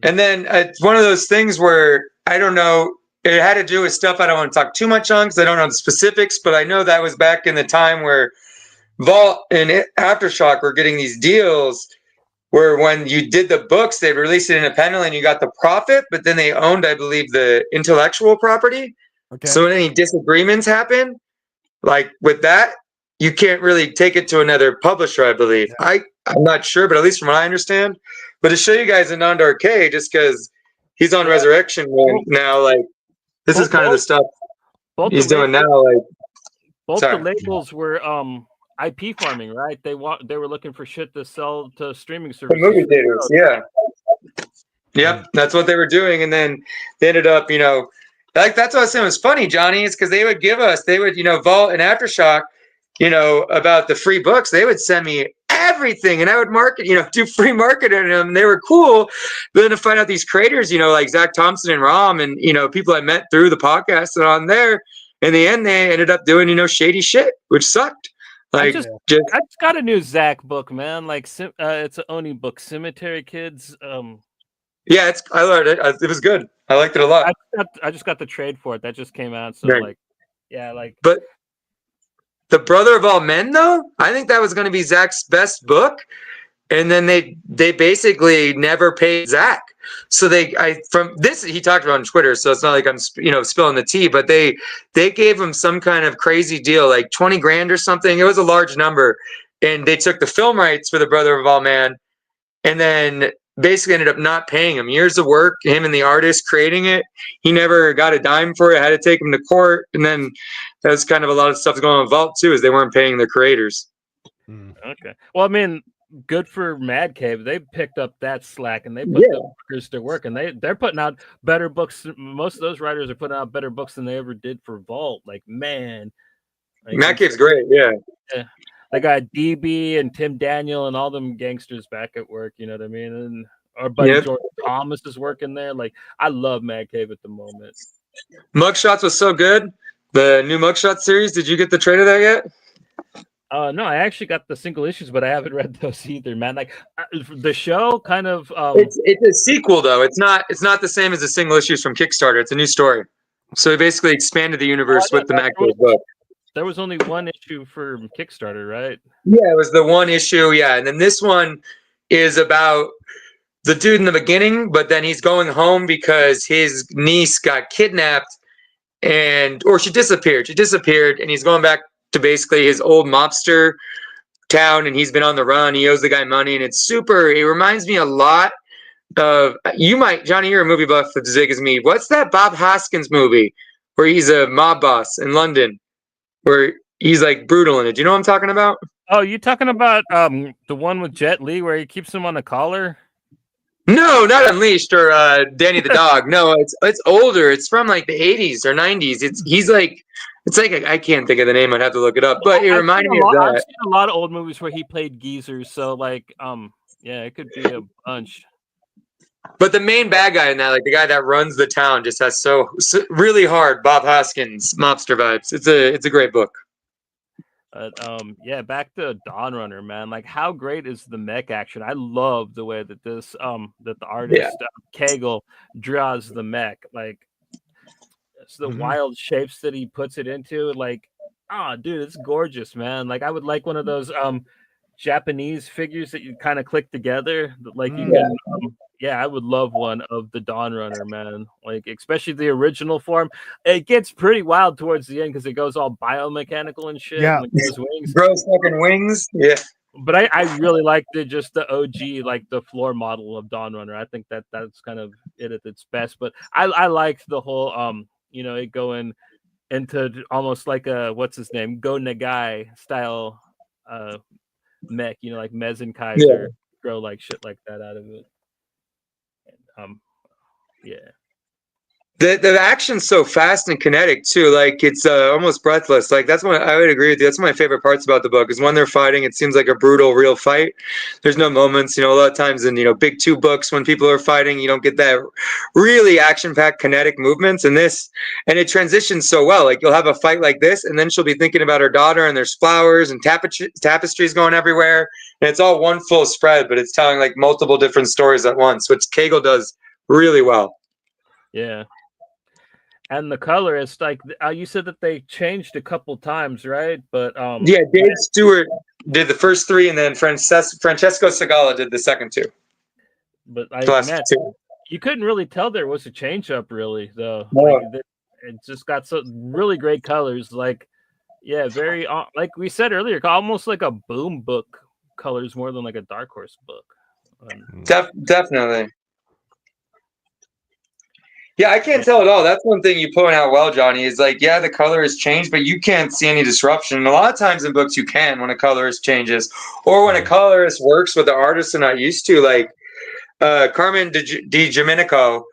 And then it's one of those things where I don't know. It had to do with stuff I don't want to talk too much on because I don't know the specifics, but I know that was back in the time where Vault and Aftershock were getting these deals where when you did the books, they'd release it independently and you got the profit, but then they owned, I believe, the intellectual property. Okay. So when any disagreements happen, like with that, you can't really take it to another publisher, I believe. Yeah. I'm not sure, but at least from what I understand. But to show you guys Anand K, just because he's on Resurrection now, like, this is kind of the stuff he's doing now. Like, both the labels were IP farming, right? They were looking for shit to sell to streaming services. The movie theaters, yeah. Yep, that's what they were doing, and then they ended up, like that's what I was saying was funny, Johnny. It's because they would, Vault and Aftershock, about the free books. They would send me everything, and I would market, do free marketing on them. And they were cool. But then to find out these creators, like Zach Thompson and Rom, and people I met through the podcast and on there, in the end they ended up doing shady shit, which sucked. Like, I just got a new Zach book, man. Like, it's an Oni book, Cemetery Kids. Yeah, I learned it. It was good. I liked it a lot. I just got the trade for it. That just came out. So But The Brother of All Men, though, I think that was going to be Zach's best book, and then they basically never paid Zach. So from this he talked about on Twitter, so it's not like I'm spilling the tea, but they gave him some kind of crazy deal, like $20,000 or something. It was a large number, and they took the film rights for The Brother of All Men, and then basically ended up not paying him. Years of work, him and the artist creating it. He never got a dime for it. Had to take him to court, and then that's kind of a lot of stuff going on in Vault too, is they weren't paying the creators. Okay. Well, I mean, good for Mad Cave. They picked up that slack and they put the workers to work, and they're putting out better books. Most of those writers are putting out better books than they ever did for Vault. Like, man, Mad Cave's great. Yeah. They got DB and Tim Daniel and all them gangsters back at work. You know what I mean? And our buddy George Thomas is working there. Like, I love Mad Cave at the moment. Mugshots was so good. The new Mugshot series. Did you get the trade of that yet? No, I actually got the single issues, but I haven't read those either, man. Like, the show kind of it's a sequel though. It's not the same as the single issues from Kickstarter. It's a new story. So he basically expanded the universe with the Mad Cave book. There was only one issue for Kickstarter, right? Yeah, it was the one issue, yeah. And then this one is about the dude in the beginning, but then he's going home because his niece got kidnapped or she disappeared. She disappeared, and he's going back to basically his old mobster town, and he's been on the run. He owes the guy money, and it reminds me a lot of, Johnny, you're a movie buff as big as me. What's that Bob Hoskins movie where he's a mob boss in London, where he's like brutal in it? Do you know what I'm talking about? Oh, you talking about the one with Jet Li where he keeps him on the collar? No, not Unleashed or Danny the Dog. No, it's older. It's from like the 80s or 90s. It's like I can't think of the name. I'd have to look it up. But it reminded me of that. I've seen a lot of old movies where he played geezers. So like, it could be a bunch. But the main bad guy in that, like the guy that runs the town, just has so really hard Bob Hoskins mobster vibes. It's a great book. Back to Dawnrunner, man. Like, how great is the mech action? I love the way that that the artist Cagle draws the mech. Like, it's the wild shapes that he puts it into. Like, dude, it's gorgeous, man. Like, I would like one of those Japanese figures that you kind of click together. Like, you can. I would love one of the Dawnrunner, man. Like, especially the original form. It gets pretty wild towards the end because it goes all biomechanical and shit. Yeah, and those wings. Gross fucking wings. Yeah. But I really liked just the OG, like the floor model of Dawnrunner. I think that's kind of it at its best. But I liked the whole it going into almost like a what's his name, Go Nagai style mech, like Mez and Kaiser grow like shit like that out of it. And, yeah. The action's so fast and kinetic too. Like it's almost breathless. Like that's what I would agree with you. That's one of my favorite parts about the book is when they're fighting. It seems like a brutal, real fight. There's no moments. A lot of times in big two books when people are fighting, you don't get that really action-packed kinetic movements. And it transitions so well. Like you'll have a fight like this, and then she'll be thinking about her daughter, and there's flowers and tapestries going everywhere, and it's all one full spread, but it's telling like multiple different stories at once, which Cagle does really well. Yeah. And the colorist, like you said that they changed a couple times, right? But yeah, Dave Stewart did the first three, and then Francesco Segala did the second two. But you couldn't really tell there was a change up, really, though. No. Like, it just got some really great colors. Like, yeah, very like we said earlier, almost like a Boom book colors more than like a Dark Horse book. Definitely. Yeah, I can't tell at all. That's one thing you point out well, Johnny, is like, yeah, the color has changed, but you can't see any disruption. And a lot of times in books you can when a colorist changes, or when a colorist works with the artists they're not used to. Like Carmen Di Domenico,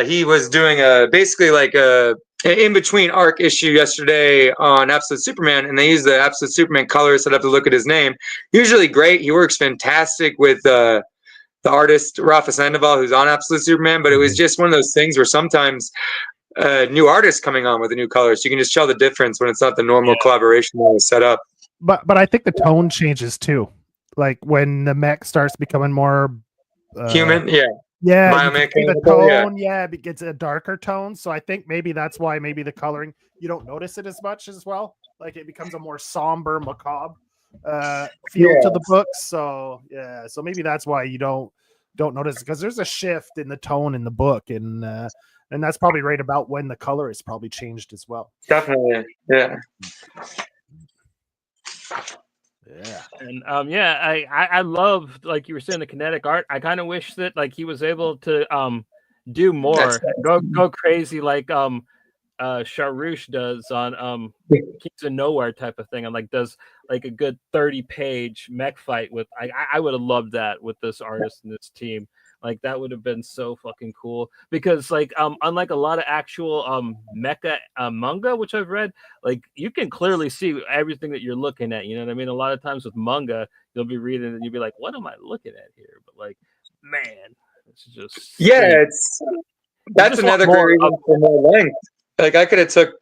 he was doing basically like a in-between arc issue yesterday on Absolute Superman, and they use the Absolute Superman colorist. I'd have to look at his name. Usually great. He works fantastic with the artist Rafa Sandoval, who's on Absolute Superman, but it was just one of those things where sometimes new artists coming on with a new color, so you can just tell the difference when it's not the normal collaboration that was set up. But I think the tone changes too, like when the mech starts becoming more human, the tone, it gets a darker tone. So I think maybe that's why maybe the coloring you don't notice it as much as well. Like it becomes a more somber, macabre feel to the book. So so maybe that's why you don't notice, because there's a shift in the tone in the book, and that's probably right about when the color is probably changed as well. Definitely. And I love, like you were saying, the kinetic art. I kind of wish that like he was able to do more, go crazy like Charouche does on Kings of Nowhere type of thing, and like does like a good 30-page mech fight with. I would have loved that with this artist and this team. Like that would have been so fucking cool, because like unlike a lot of actual mecha manga which I've read, like you can clearly see everything that you're looking at. You know what I mean? A lot of times with manga, you'll be reading and you'll be like, "What am I looking at here?" But like, man, it's just that's another great reason for more length. Like I could have took,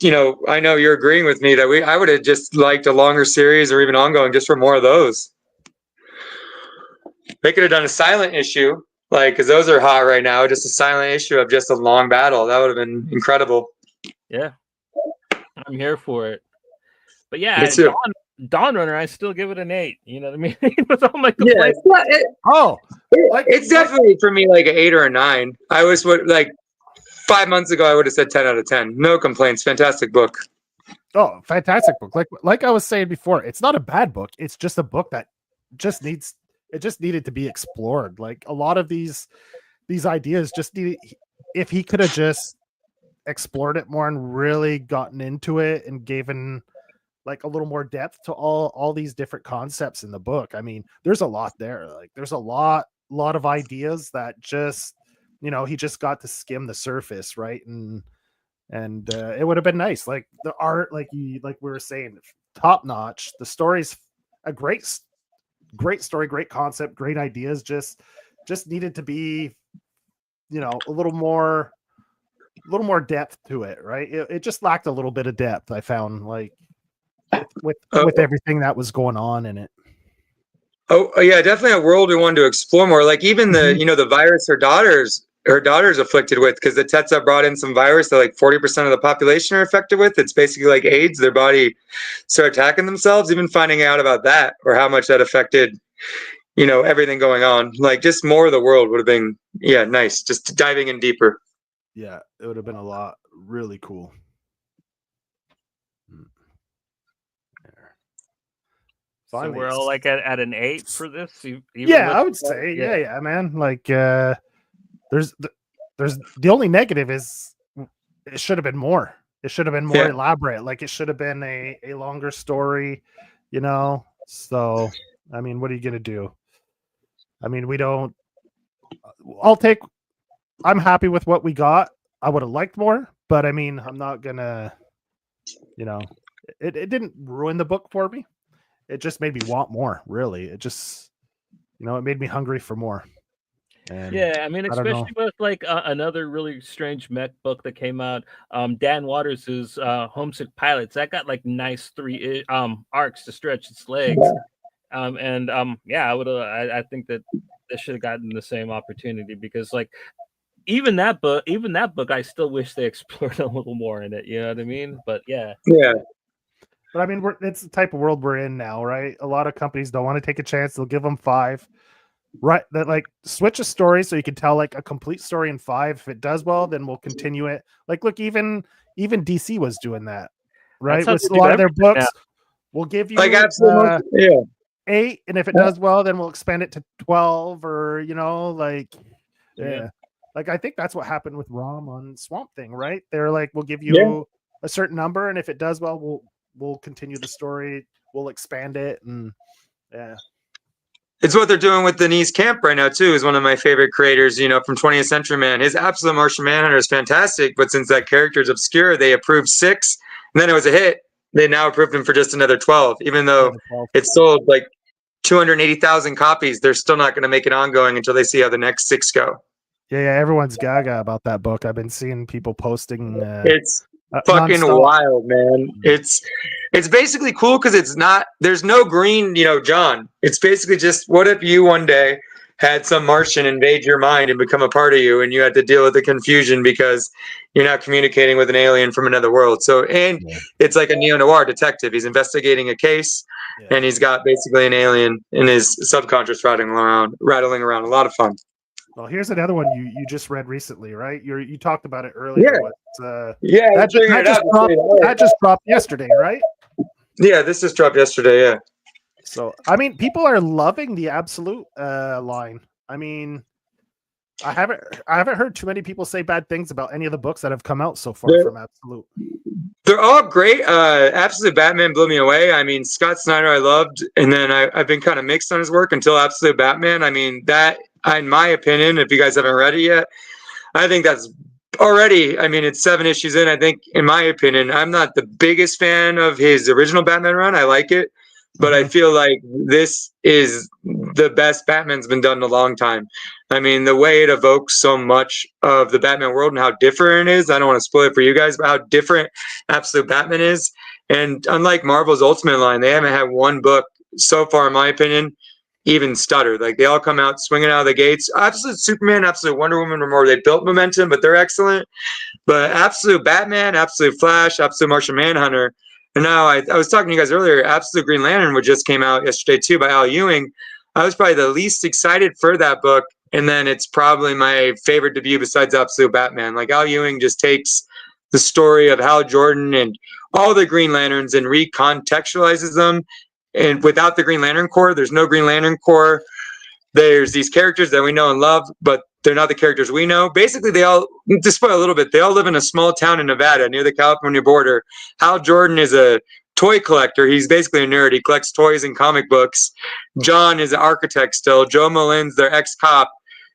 I know you're agreeing with me that I would have just liked a longer series or even ongoing just for more of those. They could have done a silent issue. Like, because those are hot right now, just a silent issue of just a long battle. That would have been incredible. Yeah. I'm here for it. But yeah, Dawmrunner, I still give it an 8. You know what I mean? With all my complaints. It's definitely for me like an 8 or a 9. I was 5 months ago, I would have said 10 out of 10. No complaints. Fantastic book. Oh, fantastic book. Like I was saying before, it's not a bad book. It's just a book that just needed to be explored. Like a lot of these ideas just needed, if he could have just explored it more and really gotten into it and given like a little more depth to all these different concepts in the book. I mean, there's a lot there. Like there's a lot of ideas that just, he just got to skim the surface, right? And it would have been nice. Like the art, like we were saying, top notch. The story's a great story, great concept, great ideas. Just needed to be, a little more depth to it, right? It just lacked a little bit of depth. I found with everything that was going on in it. Oh yeah, definitely a world we wanted to explore more. Like even the the virus her daughter's afflicted with, because the Tetsa brought in some virus that like 40% of the population are affected with. It's basically like AIDS. Their body start attacking themselves. Even finding out about that, or how much that affected, everything going on. Like just more of the world would have been nice. Just diving in deeper. Yeah, it would have been a lot really cool. So we're all like at an 8 for this. I would say, yeah, man. Like, there's the only negative is it should have been more. It should have been more elaborate. Like it should have been a longer story, So I mean, what are you gonna do? I mean, we don't. I'm happy with what we got. I would have liked more, but I mean, I'm not gonna. It didn't ruin the book for me. It just made me want more. Really, it just it made me hungry for more. And Yeah, I mean, I don't know. especially with like another really strange mech book that came out, Dan Waters' Homesick Pilots. That got like nice 3 arcs to stretch its legs. Yeah, I think that they should have gotten the same opportunity because like even that book, I still wish they explored a little more in it. You know what I mean? But yeah, But I mean, it's the type of world we're in now, right? A lot of companies don't want to take a chance. They'll give them 5. Right, that like switch a story so you can tell like a complete story in 5. If it does well, then we'll continue it. Like, look, even DC was doing that, right? how With they a do lot of their everything now. books, we'll give you Like absolutely, 8, and if it does well, then we'll expand it to 12, or like, Yeah. like I think that's what happened with Rom on Swamp Thing, right? They're like, we'll give you Yeah. a certain number, and if it does well, we'll continue the story, we'll expand it, and yeah. It's what they're doing with Denise Camp right now too. Is one of my favorite creators, from 20th Century Man. His Absolute Martian Manhunter is fantastic, but since that character is obscure, they approved 6, and then it was a hit. They now approved him for just another 12, even though it sold like 280,000 copies. They're still not going to make it ongoing until they see how the next 6 go. Yeah, everyone's gaga about that book. I've been seeing people posting. It's fucking nonstop. wild, man. It's basically cool because there's no green, John. It's basically just, what if you one day had some Martian invade your mind and become a part of you, and you had to deal with the confusion because you're not communicating with an alien from another world. So, it's like a neo-noir detective. He's investigating a case, and he's got basically an alien in his subconscious rattling around. A lot of fun. Well, here's another one you just read recently, right? You talked about it earlier. Yeah. That just dropped yesterday, right? Yeah, this just dropped yesterday. Yeah. So, I mean, people are loving the Absolute line. I mean, I haven't heard too many people say bad things about any of the books that have come out so far from Absolute. They're all great. Absolute Batman blew me away. I mean, Scott Snyder I loved, and then I've been kind of mixed on his work until Absolute Batman. I mean, that, in my opinion, if you guys haven't read it yet, I think that's already, I mean, it's 7 issues in. I think, in my opinion, I'm not the biggest fan of his original Batman run. I like it, but I feel like this is the best Batman's been done in a long time. I mean, the way it evokes so much of the Batman world and how different it is. I don't want to spoil it for you guys, but how different Absolute Batman is. And unlike Marvel's Ultimate line, they haven't had one book so far, in my opinion, even stuttered. Like, they all come out swinging out of the gates. Absolute Superman, Absolute Wonder Woman were more, they built momentum, but they're excellent. But Absolute Batman, Absolute Flash, Absolute Martian Manhunter, and now I was talking to you guys earlier, Absolute Green Lantern, which just came out yesterday too by Al Ewing. I was probably the least excited for that book, and then it's probably my favorite debut besides Absolute Batman. Like, Al Ewing just takes the story of Hal Jordan and all the Green Lanterns and recontextualizes them. And without the Green Lantern Corps, there's no Green Lantern Corps. There's these characters that we know and love, but they're not the characters we know. Basically, they all, to spoil a little bit, they all live in a small town in Nevada near the California border. Hal Jordan is a toy collector. He's basically a nerd. He collects toys and comic books. John is an architect still. Joe Malin's their ex-cop.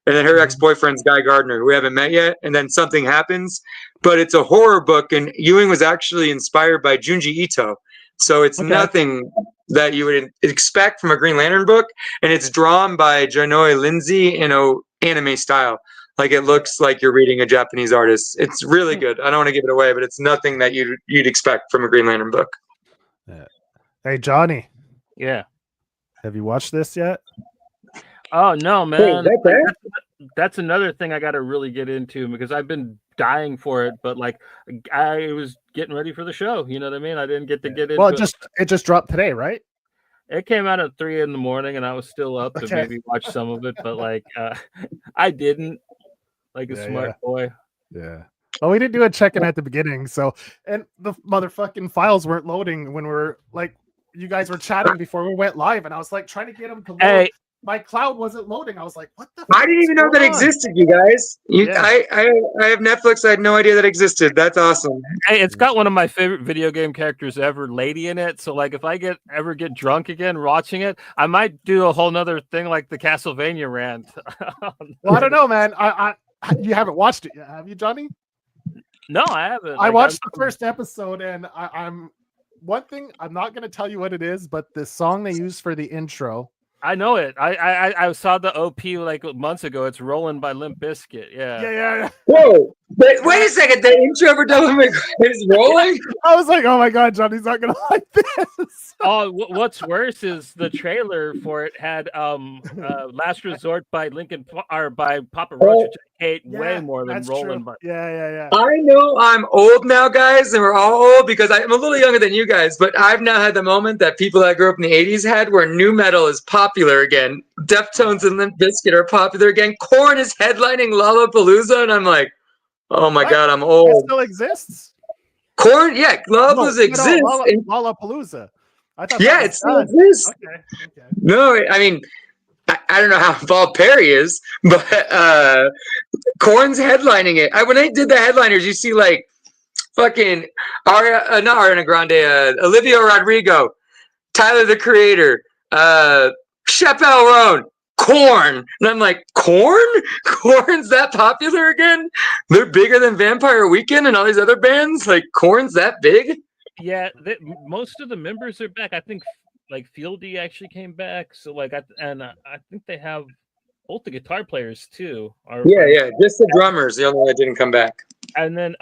And then her ex-boyfriend's Guy Gardner, who we haven't met yet. And then something happens. But it's a horror book, and Ewing was actually inspired by Junji Ito. So it's nothing that you would expect from a Green Lantern book, and it's drawn by Janoi Lindsay in an anime style. Like, it looks like you're reading a Japanese artist. It's really good. I don't want to give it away, but it's nothing that you'd expect from a Green Lantern book. Yeah. Hey, Johnny. Yeah. Have you watched this yet? Oh no, man. Hey, that's another thing I got to really get into because I've been dying for it, but like I was getting ready for the show. You know what I mean? I didn't get to get into it. It just dropped today, right? It came out at 3 a.m, and I was still up to maybe watch some of it, but like I didn't, like a smart boy. Yeah. Well, we didn't do a check-in at the beginning, so, and the motherfucking files weren't loading when we were like, you guys were chatting before we went live, and I was like trying to get them to load. Hey, my cloud wasn't loading. I was like, what the I didn't even know that existed, you guys. I have Netflix. I had no idea that existed. That's awesome. Hey, it's got one of my favorite video game characters ever, Lady, in it. So like if I ever get drunk again watching it, I might do a whole nother thing like the Castlevania rant. Well, I don't know, man. You haven't watched it yet, have you, Johnny? No, I haven't. I watched the first episode, and I'm one thing. I'm not going to tell you what it is, but the song they use for the intro. I know it. I saw the OP like months ago. It's "Rolling" by Limp Bizkit. Yeah. Whoa! Wait a second. The intro for Devil May Cry is rolling. I was like, oh my god, Johnny's not gonna like this. Oh, what's worse is the trailer for it had "Last Resort" by by Papa Roach, which I hate way more than "Rolling." By Yeah. I know I'm old now, guys, and we're all old because I'm a little younger than you guys. But I've now had the moment that people that grew up in the '80s had, where nu metal is popular again. Deftones and Limp Bizkit are popular again. Korn is headlining Lollapalooza, and I'm like, oh my god, I'm old. It still exists. Korn, yeah, Lollapalooza exists. Lollapalooza. I thought it still exists. Okay. No, I mean, I don't know how involved Perry is, but Korn's headlining it. When they did the headliners, you see like fucking not Ariana Grande, Olivia Rodrigo, Tyler the Creator, Chappelle Roan, Korn, and I'm like, Korn? Korn's that popular again? They're bigger than Vampire Weekend and all these other bands. Like Korn's that big? Yeah, most of the members are back. I think like Fieldy actually came back. So like, I think they have both the guitar players too. Yeah. Just the drummers, the only one that didn't come back. And then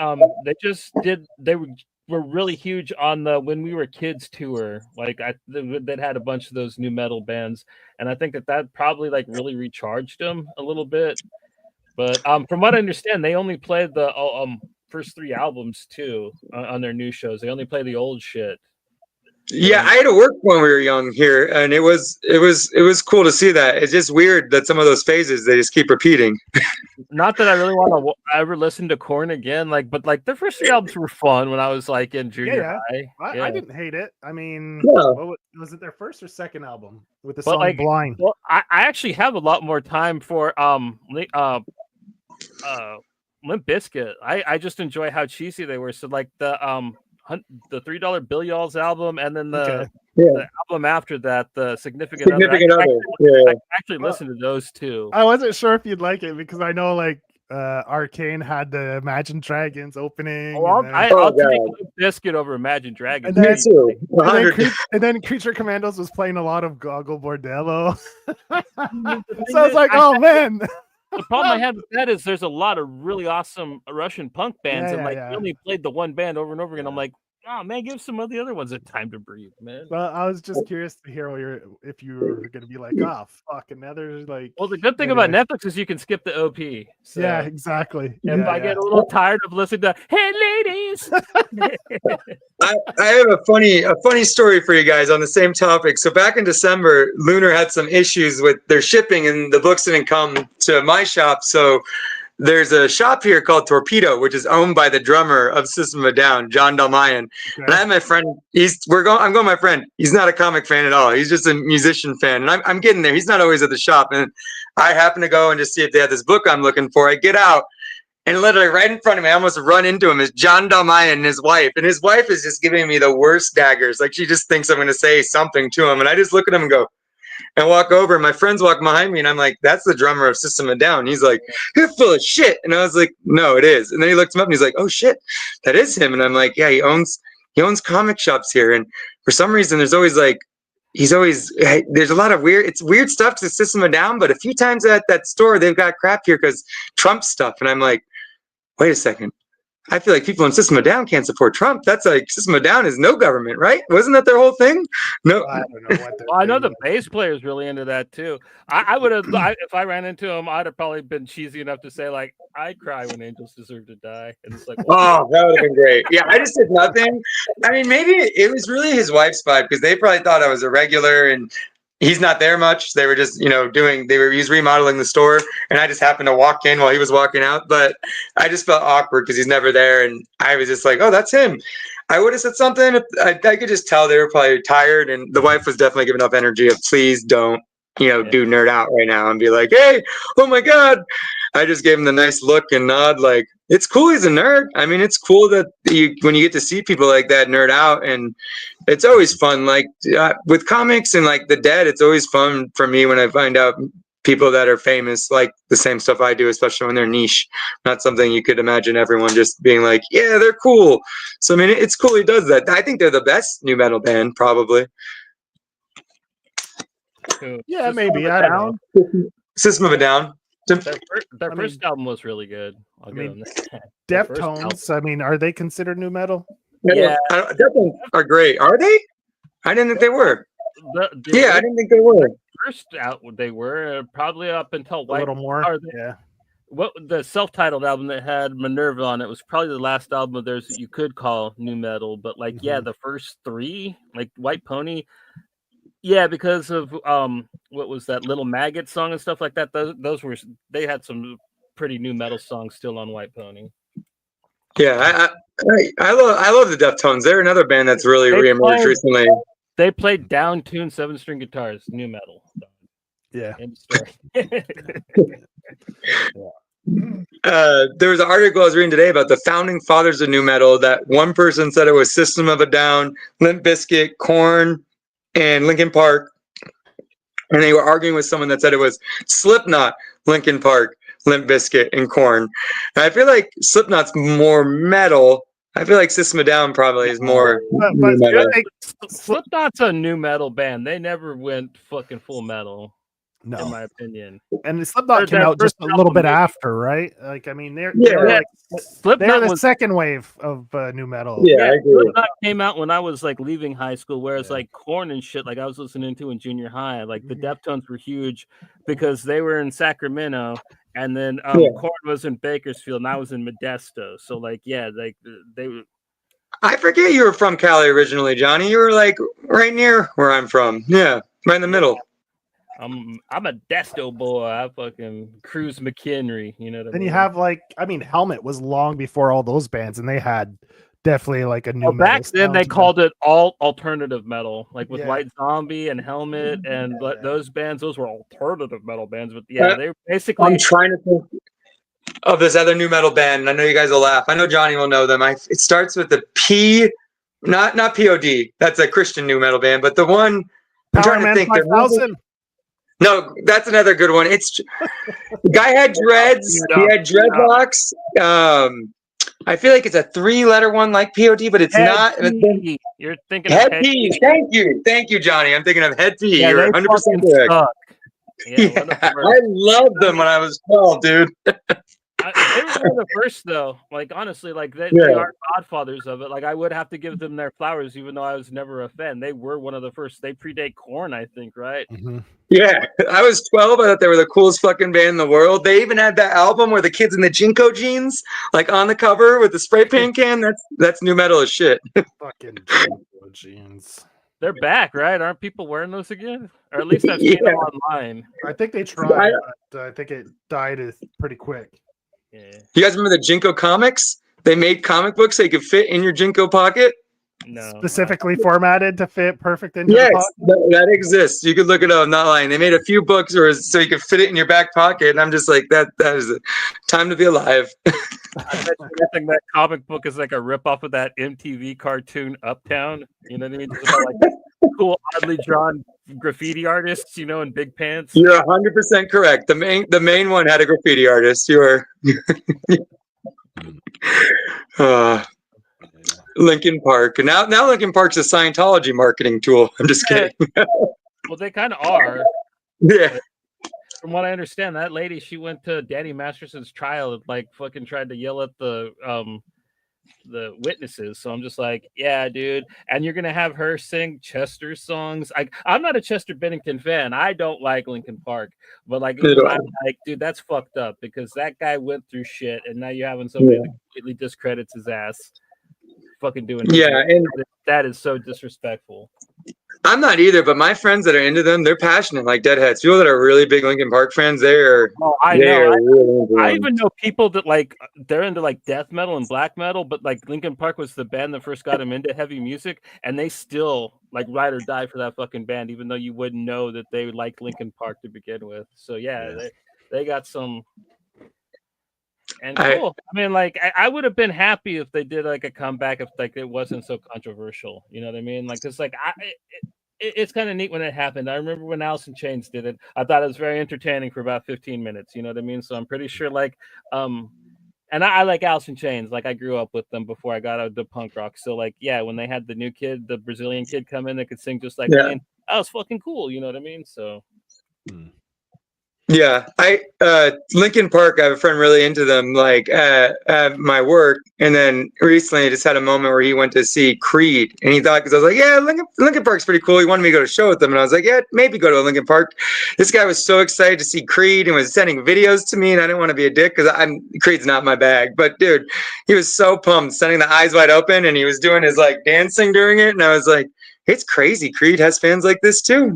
they were really huge on the When We Were Kids tour. Like that had a bunch of those new metal bands, and I think that probably like really recharged them a little bit. But from what I understand, they only played the first 3 albums too on their new shows. They only play the old shit. Yeah, I had to work when we were young here, and it was cool to see that. It's just weird that some of those phases they just keep repeating. Not that I really want to ever listen to Korn again, but their first 3 albums were fun when I was like in junior high. I didn't hate it. I mean, was it their first or second album with the song "Blind"? Well, I actually have a lot more time for Limp Bizkit. I just enjoy how cheesy they were. So like the $3 Bill Y'all's album, and then the album after that, the Significant Other. I actually listened to those too. I wasn't sure if you'd like it because I know like Arcane had the Imagine Dragons opening. I'll take Limp Bizkit over Imagine Dragons. And then Creature Commandos was playing a lot of Goggle Bordello. So I was like, oh man. The problem I have with that is there's a lot of really awesome Russian punk bands, and we only played the one band over and over again. I'm like, oh man, give some of the other ones a time to breathe, man. Well, I was just curious to hear if you were going to be like, oh fuck, another like. Well, the good thing about Netflix is you can skip the OP. So yeah, exactly. If I get a little tired of listening to "Hey ladies," I have a funny story for you guys on the same topic. So back in December, Lunar had some issues with their shipping, and the books didn't come to my shop. So there's a shop here called Torpedo, which is owned by the drummer of System of a Down, John Dawmrunner. Okay. And I have my friend. I'm going with my friend. He's not a comic fan at all. He's just a musician fan. And I'm getting there. He's not always at the shop. And I happen to go and just see if they have this book I'm looking for. I get out, and literally right in front of me, I almost run into him, is John Dawmrunner and his wife. And his wife is just giving me the worst daggers. Like she just thinks I'm going to say something to him. And I just look at him and go, and walk over, and my friends walk behind me, and I'm like, that's the drummer of System of a Down. He's like, you're full of shit. And I was like, no, it is. And then he looked him up, and he's like, oh shit, that is him. And I'm like, yeah, he owns comic shops here. And for some reason, there's a lot of weird stuff to System of a Down, but a few times at that store, they've got crap here because Trump stuff. And I'm like, wait a second. I feel like people in System of a Down can't support Trump. That's like System of a Down is no government, right? Wasn't that their whole thing? No. I don't know what I know the bass player is really into that too. I would have, if I ran into him, I'd have probably been cheesy enough to say like, I cry when angels deserve to die. And it's like, oh, that would have been great. Yeah, I just did nothing. I mean, maybe it was really his wife's vibe because they probably thought I was a regular and he's not there much. They were just, he was remodeling the store, and I just happened to walk in while he was walking out. But I just felt awkward because he's never there, and I was just like, oh, that's him. I would have said something. I could just tell they were probably tired, and the wife was definitely giving up energy of please don't. do nerd out right now and be like, hey, oh my God. I just gave him the nice look and nod. Like, it's cool he's a nerd. I mean, it's cool that when you get to see people like that nerd out, and it's always fun. Like with comics and like the dead, it's always fun for me when I find out people that are famous like the same stuff I do, especially when they're niche. Not something you could imagine everyone just being like, yeah, they're cool. So, I mean, it's cool he does that. I think they're the best new metal band, probably. Yeah, maybe. I don't know. System of a Down. Their first album was really good. I mean, Deftones, I mean, are they considered new metal? Yeah. Deftones are great. Are they? I didn't think they were. I didn't think they were. First out, they were probably up until a little more. Yeah. What the self-titled album that had Minerva on it was probably the last album of theirs that you could call new metal. But like, the first three, like White Pony. Yeah, because of what was that Little Maggot song and stuff like that. Those were, they had some pretty new metal songs still on White Pony. Yeah, I love the Deftones. They're another band that's really reemerged recently. They played down-tuned 7-string guitars, new metal. Yeah. End story. There was an article I was reading today about the founding fathers of new metal. That one person said it was System of a Down, Limp Bizkit, Korn, and Linkin Park, and they were arguing with someone that said it was Slipknot, Linkin Park, Limp Bizkit, and Korn. And I feel like Slipknot's more metal. I feel like System of a Down probably is more metal. Slipknot's a new metal band. They never went fucking full metal. No, in my opinion. And the Slipknot came out just a little bit after, right? Like, I mean, they're the second wave of new metal. Yeah, I agree. Slipknot came out when I was like leaving high school, whereas like Korn and shit, like I was listening to in junior high. Like the Deftones were huge because they were in Sacramento, and then Korn was in Bakersfield, and I was in Modesto. So like, they were. I forget you were from Cali originally, Johnny. You were like right near where I'm from. Yeah, right in the middle. I'm a Desto boy. I fucking cruise McHenry. You know what I mean? Then you have like, I mean, Helmet was long before all those bands, and they had definitely like a new metal. Back then they called it all alternative metal, like with White Zombie and Helmet and those bands. Those were alternative metal bands, but they were basically. I'm trying to think of this other new metal band, and I know you guys will laugh. I know Johnny will know them. It starts with the P, not POD. That's a Christian new metal band, but the one I'm trying to think. 5000. No, that's another good one. It's the guy had dreads. He had dreadlocks. I feel like it's a 3-letter one like POD, but it's not. You're thinking Head P. Thank you, Johnny. I'm thinking of Head P. You're 100% correct. I loved them when I was 12, dude. They were one of the first, though. Like, honestly, like they are godfathers of it. Like, I would have to give them their flowers, even though I was never a fan. They were one of the first. They predate Korn, I think, right? Mm-hmm. Yeah, I was 12. I thought they were the coolest fucking band in the world. They even had that album where the kids in the Jinko jeans, like on the cover with the spray paint can. That's new metal as shit. Fucking Jinko jeans. They're back, right? Aren't people wearing those again? Or at least I've seen them online. I think they tried, but I think it died pretty quick. Yeah. You guys remember the Jinko comics? They made comic books so you could fit in your Jinko pocket. No, specifically formatted to fit perfect into yes, the pocket. That exists. You could look it up. I'm not lying. They made a few books so you could fit it in your back pocket. And I'm just like, that is time to be alive. I bet you think that comic book is like a ripoff of that MTV cartoon Uptown. You know what I mean? Just about like cool, oddly drawn graffiti artists, in big pants. You're 100% correct. The main one had a graffiti artist. You are. Linkin Park. And now Linkin Park's a Scientology marketing tool. I'm just kidding. Well, they kind of are. Yeah. From what I understand, that lady, she went to Danny Masterson's trial and like fucking tried to yell at the witnesses. So I'm just like, yeah, dude. And you're gonna have her sing Chester's songs. I'm not a Chester Bennington fan. I don't like Linkin Park, but like, dude, that's fucked up because that guy went through shit, and now you're having somebody that completely discredits his ass. Fucking doing and that is so disrespectful. I'm not either, but my friends that are into them, they're passionate, like deadheads. People that are really big Linkin Park fans, I they know. are really into I them. even know people that like they're into like death metal and black metal, but like Linkin Park was the band that first got them into heavy music, and they still like ride or die for that fucking band, even though you wouldn't know that they liked Linkin Park to begin with. So yeah, they got some. And cool. I mean, like, I would have been happy if they did like a comeback if like it wasn't so controversial. You know what I mean? Like, cause like it's kind of neat when it happened. I remember when Alice in Chains did it. I thought it was very entertaining for about 15 minutes. You know what I mean? So I'm pretty sure like, and I like Alice in Chains. Like I grew up with them before I got out of the punk rock. So like, yeah, when they had the new kid, the Brazilian kid come in that could sing just like Wayne, that was fucking cool. You know what I mean? So. Yeah, Linkin Park, I have a friend really into them, like at my work, and then recently I just had a moment where he went to see Creed, and he thought, because I was like, yeah, Linkin Park's pretty cool. He wanted me to go to a show with them, and I was like, yeah, maybe go to a Linkin Park. This guy was so excited to see Creed and was sending videos to me, and I didn't want to be a dick because Creed's not my bag, but dude, he was so pumped, sending the eyes wide open, and he was doing his like dancing during it, and I was like, it's crazy. Creed has fans like this too.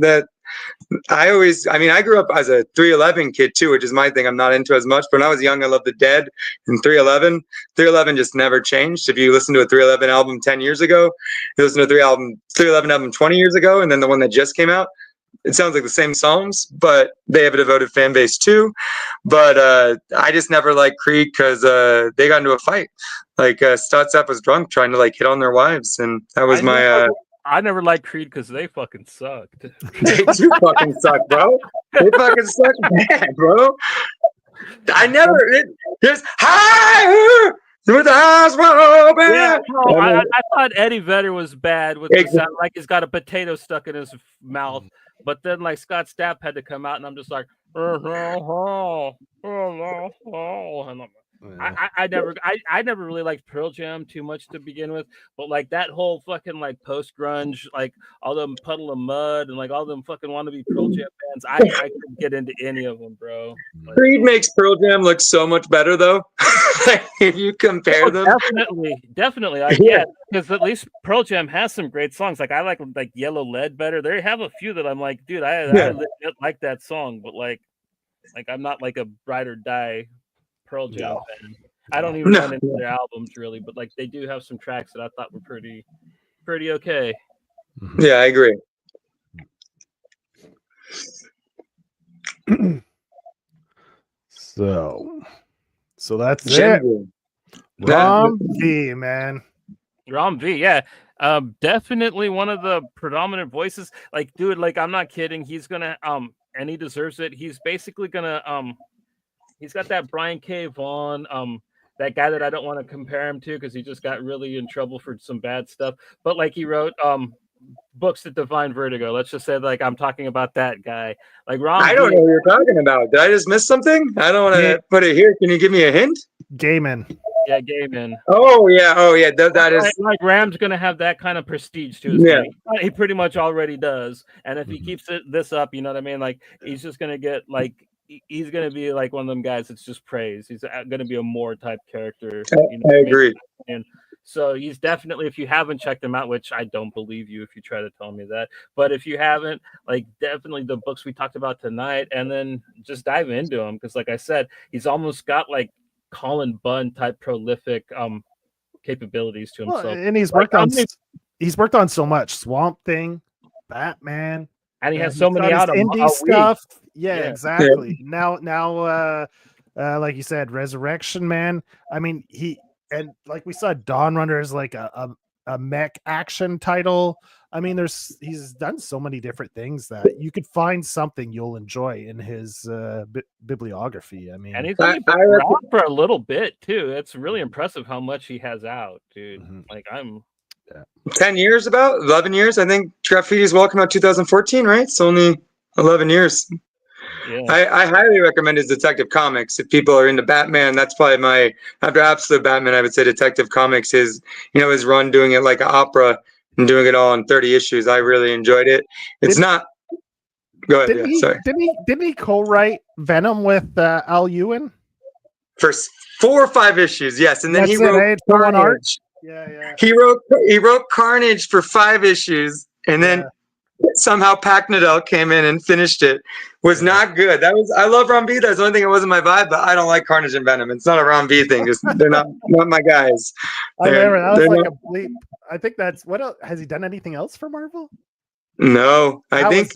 I grew up as a 311 kid too, which is my thing. I'm not into as much, but when I was young, I loved the Dead and 311. 311 just never changed. If you listen to a 311 album 10 years ago, you listen to a 311 album 20 years ago, and then the one that just came out, it sounds like the same songs, but they have a devoted fan base too. But I just never liked Creed because they got into a fight. Like Statzap was drunk trying to like hit on their wives, and that was I never liked Creed because they fucking sucked. They do fucking suck, bro. They fucking suck bad, bro. Just hi with the eyes wide open. Yeah, no, I thought Eddie Vedder was bad with the sound like he's got a potato stuck in his mouth. But then like Scott Stapp had to come out, and I'm just like, I never really liked Pearl Jam too much to begin with, but like that whole fucking like post grunge, like all them Puddle of Mud and like all them fucking wannabe Pearl Jam bands, I couldn't get into any of them, bro. Like, Creed makes Pearl Jam look so much better though. Like, if you compare them, definitely, yeah, because at least Pearl Jam has some great songs. Like I like Yellow Lead better. They have a few that I'm like, dude, I like that song, but like I'm not like a ride or die Pearl Jam fan. I don't even run into their albums really, but like they do have some tracks that I thought were pretty okay. Yeah, I agree. So that's it. Rom V, man. Rom V, yeah. Definitely one of the predominant voices. Like, dude, like I'm not kidding. He's gonna and he deserves it. He's basically gonna he's got that Brian K. Vaughan, that guy that I don't want to compare him to because he just got really in trouble for some bad stuff. But like he wrote books that define vertigo. Let's just say like I'm talking about that guy. Like Rom I don't know who you're talking about. Did I just miss something? I don't want to put it here. Can you give me a hint? Gaiman. Yeah, Gaiman. Oh yeah. That is like Ram's gonna have that kind of prestige to his name. He pretty much already does. And if he keeps this up, you know what I mean? Like he's just gonna get like he's gonna be like one of them guys that's just praised. He's gonna be a more type character. You know I agree. And so he's definitely, if you haven't checked him out, which I don't believe you if you try to tell me that, but if you haven't, like definitely the books we talked about tonight, and then just dive into him because, like I said, he's almost got like Colin Bunn type prolific capabilities to himself. And he's worked on so much. Swamp Thing, Batman. And he has so many out of indie stuff. Yeah, exactly. Yeah. Now, like you said, Resurrection Man. I mean, and like we saw, Dawnrunner is like a mech action title. I mean, he's done so many different things that you could find something you'll enjoy in his bibliography. I mean, and he's been around for a little bit too. It's really impressive how much he has out, dude. Like 10 years, about 11 years. I think Graffiti's Welcome out 2014, right? It's only 11 years. Yeah. I highly recommend his Detective Comics. If people are into Batman, that's probably after Absolute Batman, I would say Detective Comics is, his run doing it like an opera and doing it all in 30 issues. I really enjoyed it. Go ahead. Sorry. Didn't he co-write Venom with Al Ewing? For 4 or 5 issues, yes. And then he wrote Carnage. Yeah. He wrote Carnage for 5 issues, and then somehow Pac-Nadel came in and finished it. Was not good. I love Ron B. That's the only thing that wasn't my vibe, but I don't like Carnage and Venom. It's not a Ron B thing. They're not my guys. I remember that was like not, a bleep. I think that's what else, has he done anything else for Marvel? No, I think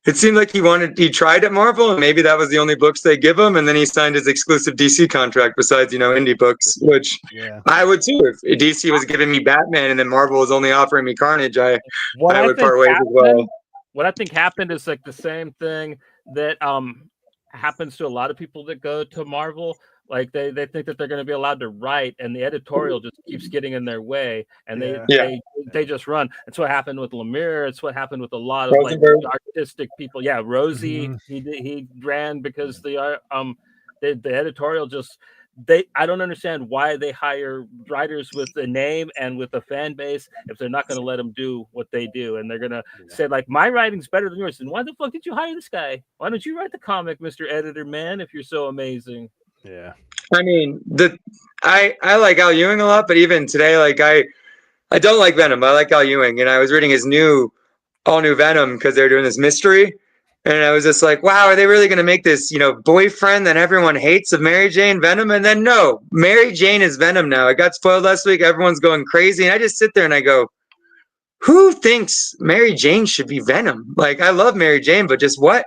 it seemed like he tried at Marvel, and maybe that was the only books they give him, and then he signed his exclusive DC contract besides, indie books, which I would too. If DC was giving me Batman and then Marvel was only offering me Carnage, I would part ways as well. What I think happened is like the same thing that happens to a lot of people that go to Marvel. Like they think that they're going to be allowed to write, and the editorial just keeps getting in their way, and they just run. That's what happened with Lemire. It's what happened with a lot of like artistic people. Yeah, Rosie, he ran because the editorial just I don't understand why they hire writers with a name and with a fan base if they're not going to let them do what they do, and they're going to say like my writing's better than yours. And why the fuck did you hire this guy? Why don't you write the comic, Mr. Editor Man, if you're so amazing? Yeah, I mean, I like Al Ewing a lot, but even today, like I don't like Venom. I like Al Ewing, and I was reading his all new Venom because they're doing this mystery, and I was just like, wow, are they really going to make this, boyfriend that everyone hates of Mary Jane Venom? And then no, Mary Jane is Venom now. It got spoiled last week. Everyone's going crazy, and I just sit there and I go, who thinks Mary Jane should be Venom? Like, I love Mary Jane, but just what?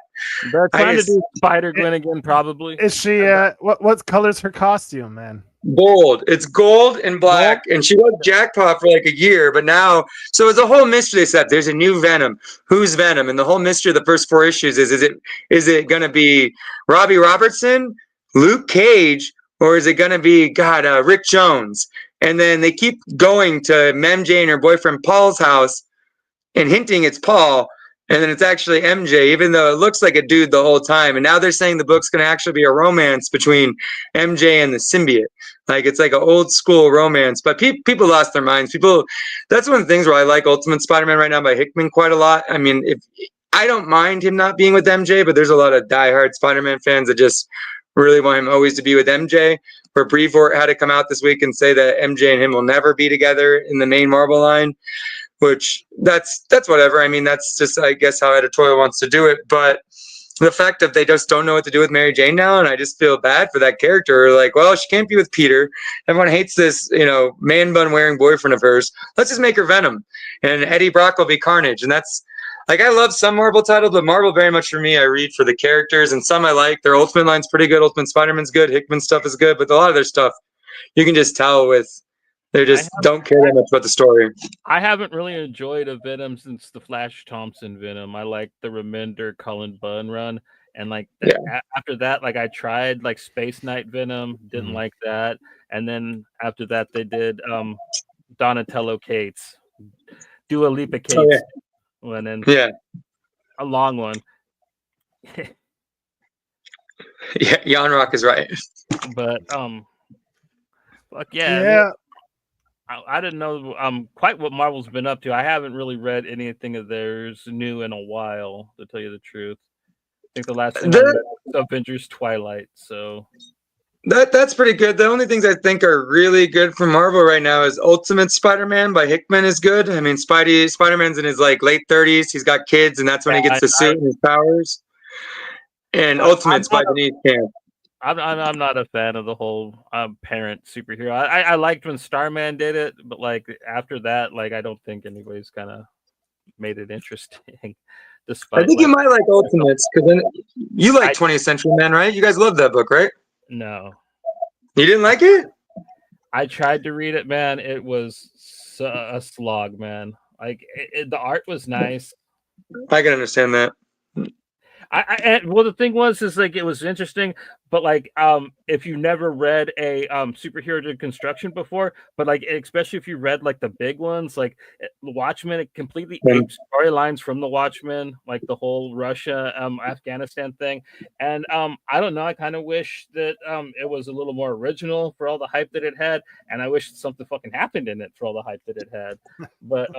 They're trying to do Spider-Gwen again, probably. Is she? What color's her costume, man? Gold. It's gold and black, and she was jackpot for like a year, but now, so it's a whole mystery. They said there's a new Venom. Who's Venom? And the whole mystery of the first 4 issues is it going to be Robbie Robertson, Luke Cage, or is it going to be Rick Jones? And then they keep going to MJ and her boyfriend Paul's house and hinting it's Paul, and then it's actually MJ, even though it looks like a dude the whole time. And now they're saying the book's going to actually be a romance between MJ and the symbiote. Like, it's like an old school romance. But people lost their minds. That's one of the things where I like Ultimate Spider-Man right now by Hickman quite a lot. I mean, I don't mind him not being with MJ, but there's a lot of diehard Spider-Man fans that just really want him always to be with MJ. Where Brevoort had to come out this week and say that MJ and him will never be together in the main Marvel line, which that's whatever. I mean, that's just, I guess, how editorial wants to do it. But the fact that they just don't know what to do with Mary Jane now, and I just feel bad for that character. Like, well, she can't be with Peter. Everyone hates this, man bun wearing boyfriend of hers. Let's just make her Venom, and Eddie Brock will be Carnage. And that's, like, I love some Marvel titles, but Marvel very much for me, I read for the characters, and some I like. Their Ultimate line's pretty good. Ultimate Spider-Man's good. Hickman stuff is good, but a lot of their stuff, you can just tell they just don't care that much about the story. I haven't really enjoyed a Venom since the Flash Thompson Venom. I like the Remender Cullen Bunn run, and like after that, like I tried like Space Knight Venom, didn't like that, and then after that they did Donatello Cates, Dua Lipa Cates. And then a long one. Yeah, Jan Rock is right. But fuck yeah. I didn't know quite what Marvel's been up to. I haven't really read anything of theirs new in a while, to tell you the truth. I think the last thing I read was Avengers Twilight, so That's pretty good. The only things I think are really good from Marvel right now is Ultimate Spider-Man by Hickman is good. I mean, Spider-Man's in his like late 30s. He's got kids, and that's when he gets the suit and his powers. And Ultimate's by Denise Camp. I'm not a fan of the whole parent superhero. I liked when Starman did it, but like after that, like I don't think anybody's kind of made it interesting. Despite, I think you might like Ultimates because then you like 20th Century Man, right? You guys love that book, right? No. You didn't like it? I tried to read it, man. It was a slog, man. Like the art was nice. I can understand that. Well, the thing is like it was interesting, but like if you never read a superhero deconstruction before, but like especially if you read like the big ones, like the Watchmen, it completely apes storylines from the Watchmen, like the whole Russia Afghanistan thing. And I don't know, I kind of wish that it was a little more original for all the hype that it had, and I wish something fucking happened in it for all the hype that it had. But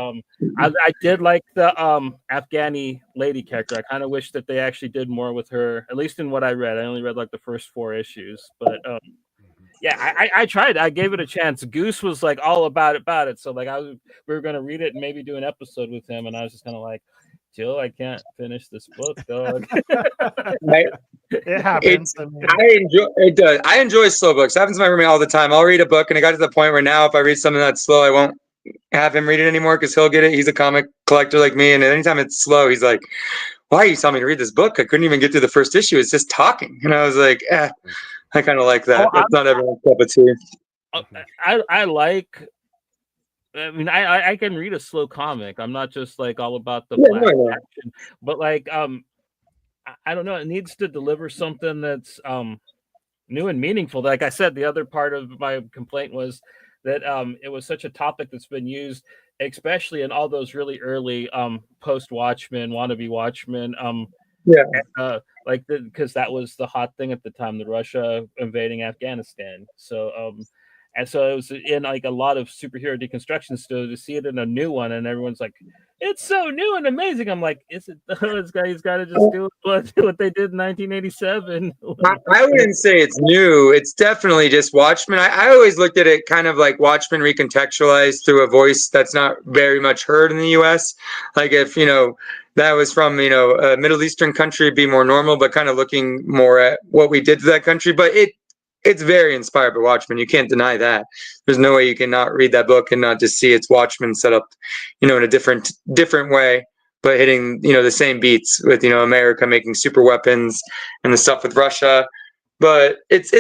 I did like the Afghani lady character. I kind of wish that they actually did more with her, at least in what I read. I only read like the first 4 issues, but Yeah, I tried. I gave it a chance. Goose was like all about it. So like we were gonna read it and maybe do an episode with him, and I was just kind of like, Jill, I can't finish this book, dog. It happens. It does. I enjoy slow books. It happens to my roommate all the time. I'll read a book, and it got to the point where now, if I read something that's slow, I won't have him read it anymore because he'll get it. He's a comic collector like me, and anytime it's slow, he's like, "Why are you telling me to read this book? I couldn't even get through the first issue. It's just talking." And I was like, I kind of like that. That's not everyone's cup of tea. I like. I mean, I can read a slow comic. I'm not just like all about the action, but like I don't know. It needs to deliver something that's new and meaningful. Like I said, the other part of my complaint was that it was such a topic that's been used, especially in all those really early post Watchmen, wannabe Watchmen. Because that was the hot thing at the time, the Russia invading Afghanistan. So and so it was in like a lot of superhero deconstruction still to see it in a new one, and everyone's like, "It's so new and amazing." I'm like, "Is it? This guy's got to just do what they did in 1987." I wouldn't say it's new. It's definitely just Watchmen. I always looked at it kind of like Watchmen recontextualized through a voice that's not very much heard in the U.S. Like if that was from a Middle Eastern country, it'd be more normal, but kind of looking more at what we did to that country. But it's very inspired by Watchmen. You can't deny that. There's no way you can not read that book and not just see it's Watchmen set up, in a different way, but hitting, the same beats with, America making super weapons and the stuff with Russia. But it's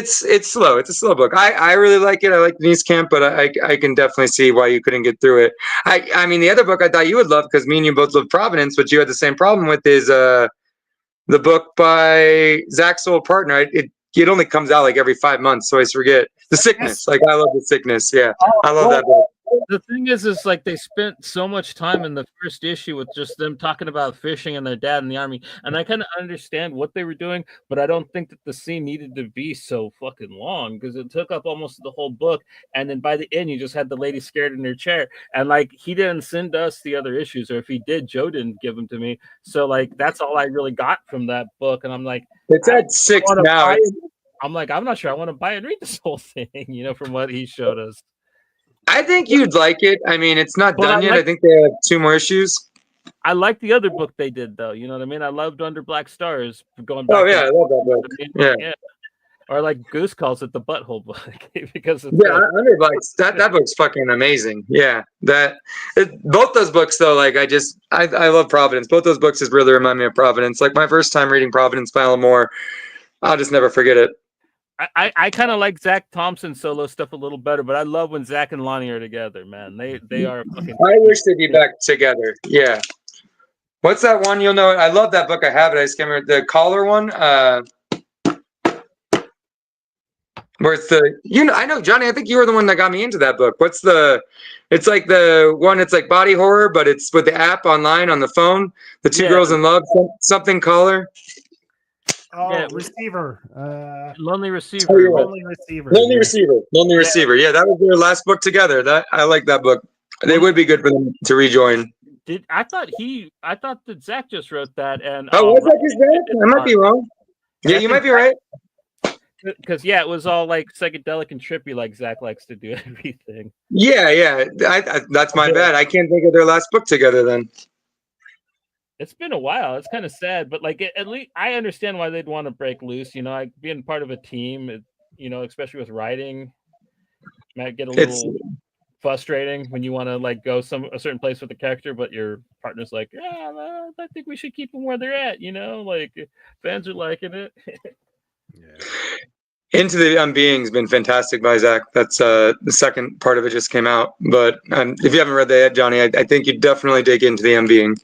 slow. It's a slow book. I really like it. I like Denise Camp, but I can definitely see why you couldn't get through it. I mean, the other book I thought you would love, because me and you both love Providence, but you had the same problem with, is the book by Zach's old partner. It only comes out like every 5 months, so I forget. The Sickness. Like, I love The Sickness. Yeah, I love that book. The thing is like they spent so much time in the first issue with just them talking about fishing and their dad in the army, and I kind of understand what they were doing, but I don't think that the scene needed to be so fucking long, because it took up almost the whole book, and then by the end you just had the lady scared in her chair, and like he didn't send us the other issues, or if he did, Joe didn't give them to me, so like that's all I really got from that book, and I'm like, it's at 6 now. I'm like, I'm not sure I want to buy and read this whole thing, from what he showed us. I think you'd like it. I mean, it's not done yet. I think they have 2 more issues. I like the other book they did, though. You know what I mean? I loved Under Black Stars. Going back. Oh yeah, I love that book. Yeah. Or like Goose calls it, the butthole book, because Under Black. That book's fucking amazing. Yeah, both those books though. Like I love Providence. Both those books just really remind me of Providence. Like my first time reading Providence by Alan Moore, I'll just never forget it. I kind of like Zach Thompson's solo stuff a little better, but I love when Zach and Lonnie are together, man. They are fucking. I wish they'd be back together. Yeah. What's that one? You'll know it. I love that book. I have it. I just can't remember the Collar one. Where it's I know, Johnny, I think you were the one that got me into that book. It's like the one, it's like body horror, but it's with the app online on the phone. The Two Girls in Love, something Collar. Oh, yeah. Receiver. Lonely Receiver. Lonely Receiver. Lonely Receiver. Lonely Receiver. Yeah, that was their last book together. I like that book. They would be good for them to rejoin. I thought that Zach just wrote that, and was that just Zach? I might be wrong. Yeah, you might be right. Because it was all like psychedelic and trippy, like Zach likes to do everything. Yeah. That's my bad. I can't think of their last book together then. It's been a while. It's kind of sad, but like at least I understand why they'd want to break loose. Like being part of a team, especially with writing, might get a little frustrating when you want to like go a certain place with the character, but your partner's like, I think we should keep them where they're at. Like fans are liking it. Yeah. Into the Unbeing's been fantastic by Zach. That's the second part of it just came out. But if you haven't read that yet, Johnny, I think you definitely dig into the Unbeing.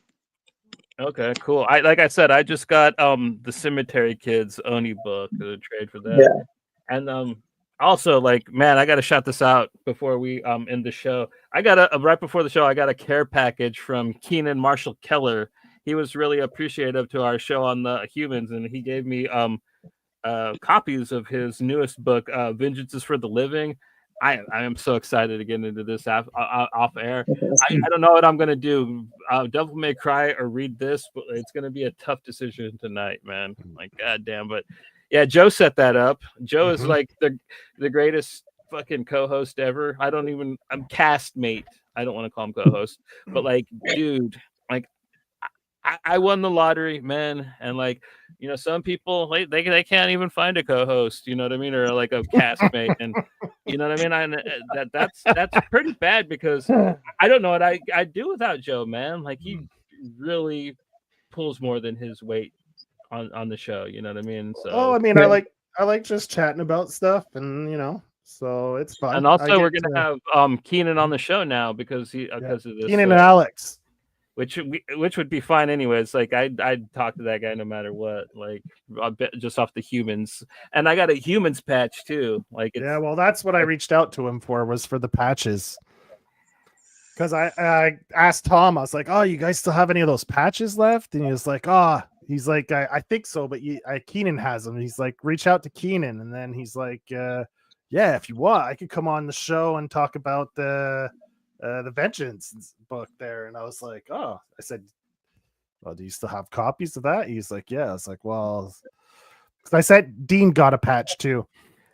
Okay, cool. Like I said, I just got the Cemetery Kids Oni book, the trade for that. Yeah. And also, like, man, I gotta shout this out before we end the show. I got right before the show, I got a care package from Keenan Marshall Keller. He was really appreciative to our show on the humans, and he gave me copies of his newest book, Vengeance is for the Living. I am so excited to get into this off air. I don't know what I'm gonna do. Devil May Cry or read this, but it's gonna be a tough decision tonight, man. Like, goddamn. But Yeah, Joe set that up. Joe is Mhm. like the greatest fucking co-host ever. I'm castmate. I don't want to call him co-host, but like, dude, like I won the lottery, man, and like, some people like they can't even find a co-host, you know what I mean, or like a castmate, and you know what I mean. That's pretty bad because I don't know what I'd do without Joe, man. Like he really pulls more than his weight on the show, you know what I mean? Oh, So I mean, Yeah. I like just chatting about stuff, and so it's fun. and I also we're get gonna to, have Keenan on the show now because yeah, because of this Keenan and Alex. which would be fine anyways. Like I'd talk to that guy no matter what. Like I bet just off the humans, and I got a humans patch too. Like it's Yeah, well, that's what I reached out to him was for the patches. Because I asked Tom, I was like, "Oh, you guys still have any of those patches left?" And he was like, "Oh, he's like, I think so, but Keenan has them." He's like, "Reach out to Keenan," and then he's like, "Yeah, if you want, I could come on the show and talk about the Vengeance book there." And I was like, "Oh," I said, "Well, do you still have copies of that?" He's like, "Yeah." I was like, "Well," 'cause I said Dean got a patch too,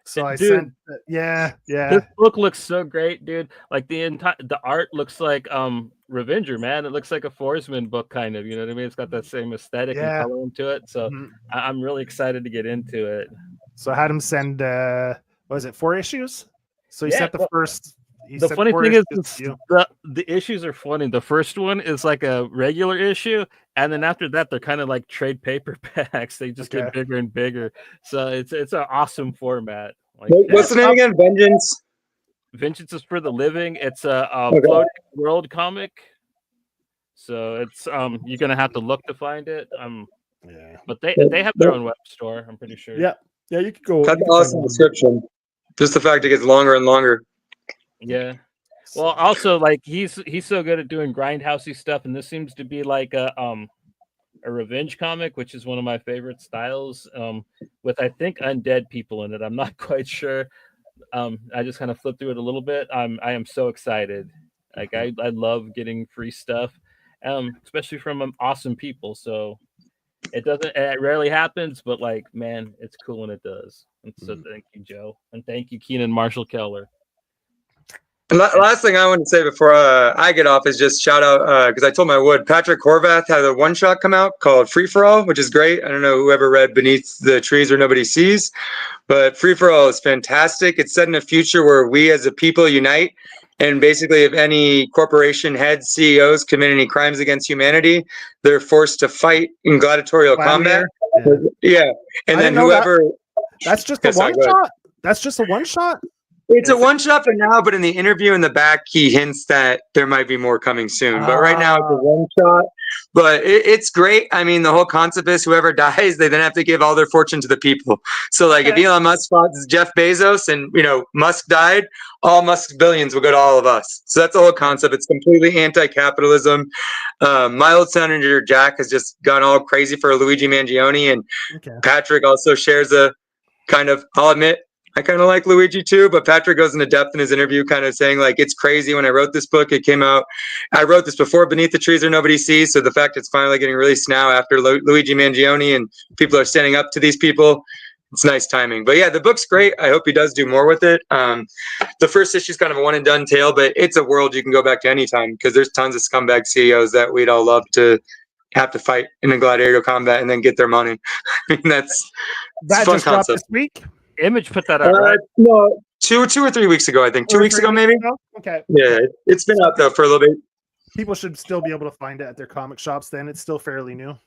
so I dude. sent, yeah. This book looks so great, dude. Like the art looks like Revenger, man. It looks like a Forsman book kind of, you know what I mean? It's got that same aesthetic and Yeah. color to it. So Mhm. I'm really excited to get into it. So I had him send what was it, 4 issues? So he Yeah, sent the well, first. He the sent funny 4 thing is issues to you. the issues are funny. The first one is like a regular issue, and then after that they're kind of like trade paperbacks. They just Okay. get bigger and bigger. So it's an awesome format. Like What's the name again? Vengeance. Vengeance is for the Living. It's a Okay. floating world comic. So it's you're gonna have to look to find it. Yeah. But they have their own web store, I'm pretty sure. Yeah. Yeah, you could go. That's You an could find awesome it on- description. Just the fact it gets longer and longer. Yeah. Well, also like he's so good at doing grindhousey stuff, and this seems to be like a revenge comic, which is one of my favorite styles. With I think undead people in it. I'm not quite sure. I just kind of flipped through it a little bit. I am so excited. Like I love getting free stuff, especially from awesome people. So it rarely happens, but like, man, it's cool when it does. And so thank you, Joe, and thank you, Keenan Marshall Keller. And last thing I want to say before I get off is just shout out because I told my wood Patrick Horvath had a one shot come out called Free for All, which is great. I don't know whoever read Beneath the Trees Where Nobody Sees, but Free for All is fantastic. It's set in a future where we as a people unite, and basically, if any corporation heads, CEOs commit any crimes against humanity, they're forced to fight in gladiatorial combat. Yeah, and then whoever. That's just a one shot. That's just a one shot. It's a one shot for now, but in the interview in the back, he hints that there might be more coming soon. But right now, it's a one shot. But it's great. I mean, the whole concept is whoever dies, they then have to give all their fortune to the people. So, like, if Elon Musk fought Jeff Bezos and Musk died, all Musk's billions will go to all of us. So that's the whole concept. It's completely anti-capitalism. My old senator Jack has just gone all crazy for Luigi Mangione, and Patrick also shares a kind of. I'll admit, I kind of like Luigi too, but Patrick goes into depth in his interview, kind of saying like, it's crazy when I wrote this book, it came out, I wrote this before Beneath the Trees Where Nobody Sees. So the fact it's finally getting released now after Luigi Mangione and people are standing up to these people, it's nice timing. But yeah, the book's great. I hope he does do more with it. The first issue is kind of a one and done tale, but it's a world you can go back to anytime because there's tons of scumbag CEOs that we'd all love to have to fight in a gladiatorial combat and then get their money. That's that fun just concept. Dropped this week. Image put that out, right? No, two or 3 weeks ago, I think. 2 weeks ago, maybe. Okay. Yeah, it's been out though for a little bit. People should still be able to find it at their comic shops. Then it's still fairly new.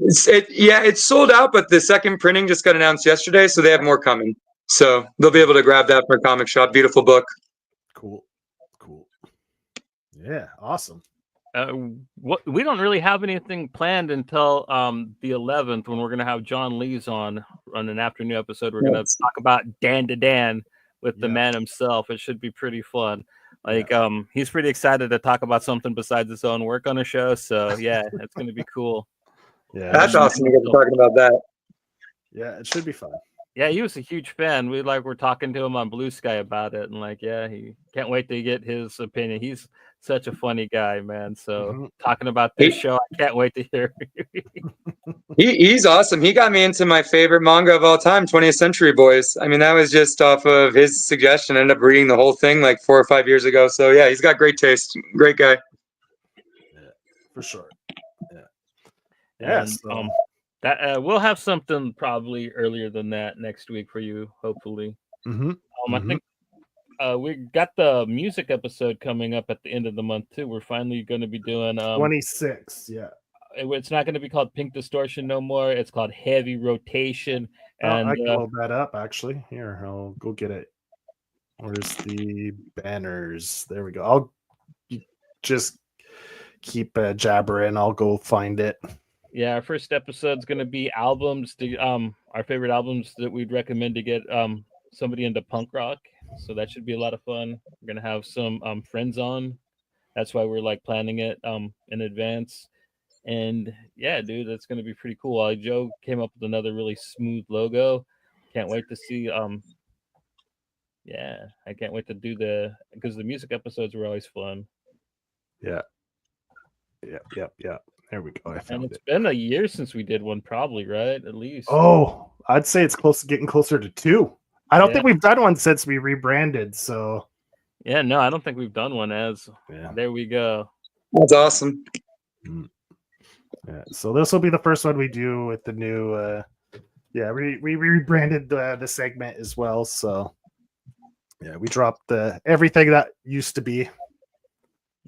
It's sold out, but the second printing just got announced yesterday, so they have more coming. So they'll be able to grab that for a comic shop. Beautiful book. Cool. Yeah, awesome. We don't really have anything planned until the 11th when we're going to have John Lees on an afternoon episode. We're going to talk about Dan to Dan with the man himself. It should be pretty fun. Like he's pretty excited to talk about something besides his own work on a show. So yeah, it's going to be cool. Yeah, that's awesome. You guys are talking about that. Yeah, it should be fun. Yeah, he was a huge fan. We're talking to him on Blue Sky about it, and like, yeah, he can't wait to get his opinion. He's such a funny guy, man. So talking about this He- show, I can't wait to hear. He's awesome. He got me into my favorite manga of all time, 20th Century Boys. I mean, that was just off of his suggestion. I ended up reading the whole thing like 4 or 5 years ago. So yeah, he's got great taste. Great guy. Yeah, for sure. Yeah. And Yes. that we'll have something probably earlier than that next week for you, hopefully. I think we got the music episode coming up at the end of the month too. We're finally going to be doing 26. Yeah. It's not going to be called Pink Distortion no more. It's called Heavy Rotation. And I can load that up actually. Here, I'll go get it. Where's the banners? There we go. I'll just keep jabbering. I'll go find it. Yeah, our first episode's going to be albums. Our favorite albums that we'd recommend to get somebody into punk rock. So that should be a lot of fun. We're going to have some friends on. That's why we're like planning it in advance. And yeah, dude, that's going to be pretty cool. Joe came up with another really smooth logo. Can't wait to see. Yeah, I can't wait to do because the music episodes were always fun. Yeah. There we go. I found It's been a year since we did one, probably, right? At least. Oh, I'd say it's getting closer to 2. I don't think we've done one since we rebranded. So yeah, no, I don't think we've done one. There we go. That's awesome. Yeah, so this will be the first one we do with the new. We rebranded the segment as well. So yeah, we dropped everything that used to be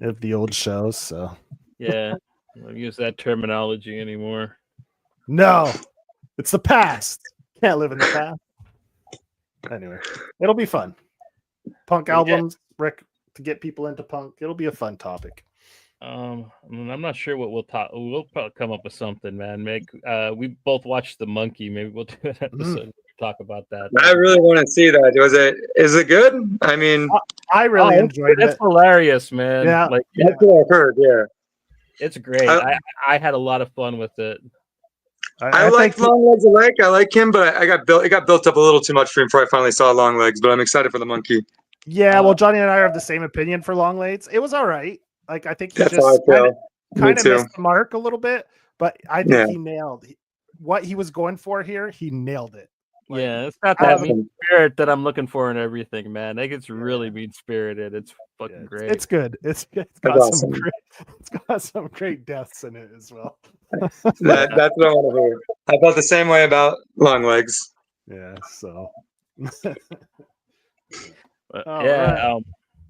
of the old shows. So yeah, I don't use that terminology anymore. No, it's the past. Can't live in the past. Anyway, it'll be fun. Punk albums, Rick, to get people into punk. It'll be a fun topic. I'm not sure what we'll talk. We'll probably come up with something, man. We both watched The Monkey. Maybe we'll do an episode where we talk about that. I really want to see that. Is it good? I mean, I really enjoyed it. It's hilarious, man. Yeah, that's what I've heard. Yeah, it's great. I had a lot of fun with it. I like Long Legs alike. I like him, but it got built up a little too much for him before I finally saw Long Legs. But I'm excited for the Monkey. Yeah, well, Johnny and I have the same opinion for Long Legs. It was all right. Like, I think he That's just how I feel. kind of missed the mark a little bit, but I think he nailed what he was going for here. He nailed it. Like, yeah, it's got that mean spirit that I'm looking for in everything, man. Like, it's really mean spirited. It's fucking great. It's good. It's got some great deaths in it as well. That's what I want to hear. I felt the same way about Long Legs. Yeah. So.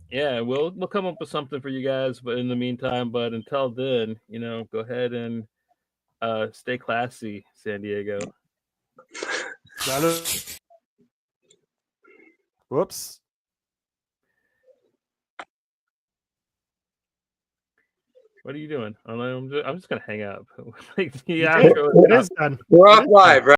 Yeah, we'll come up with something for you guys, but in the meantime, until then, go ahead and stay classy, San Diego. Whoops. What are you doing? I'm just gonna hang up. It is done. We're off live, right?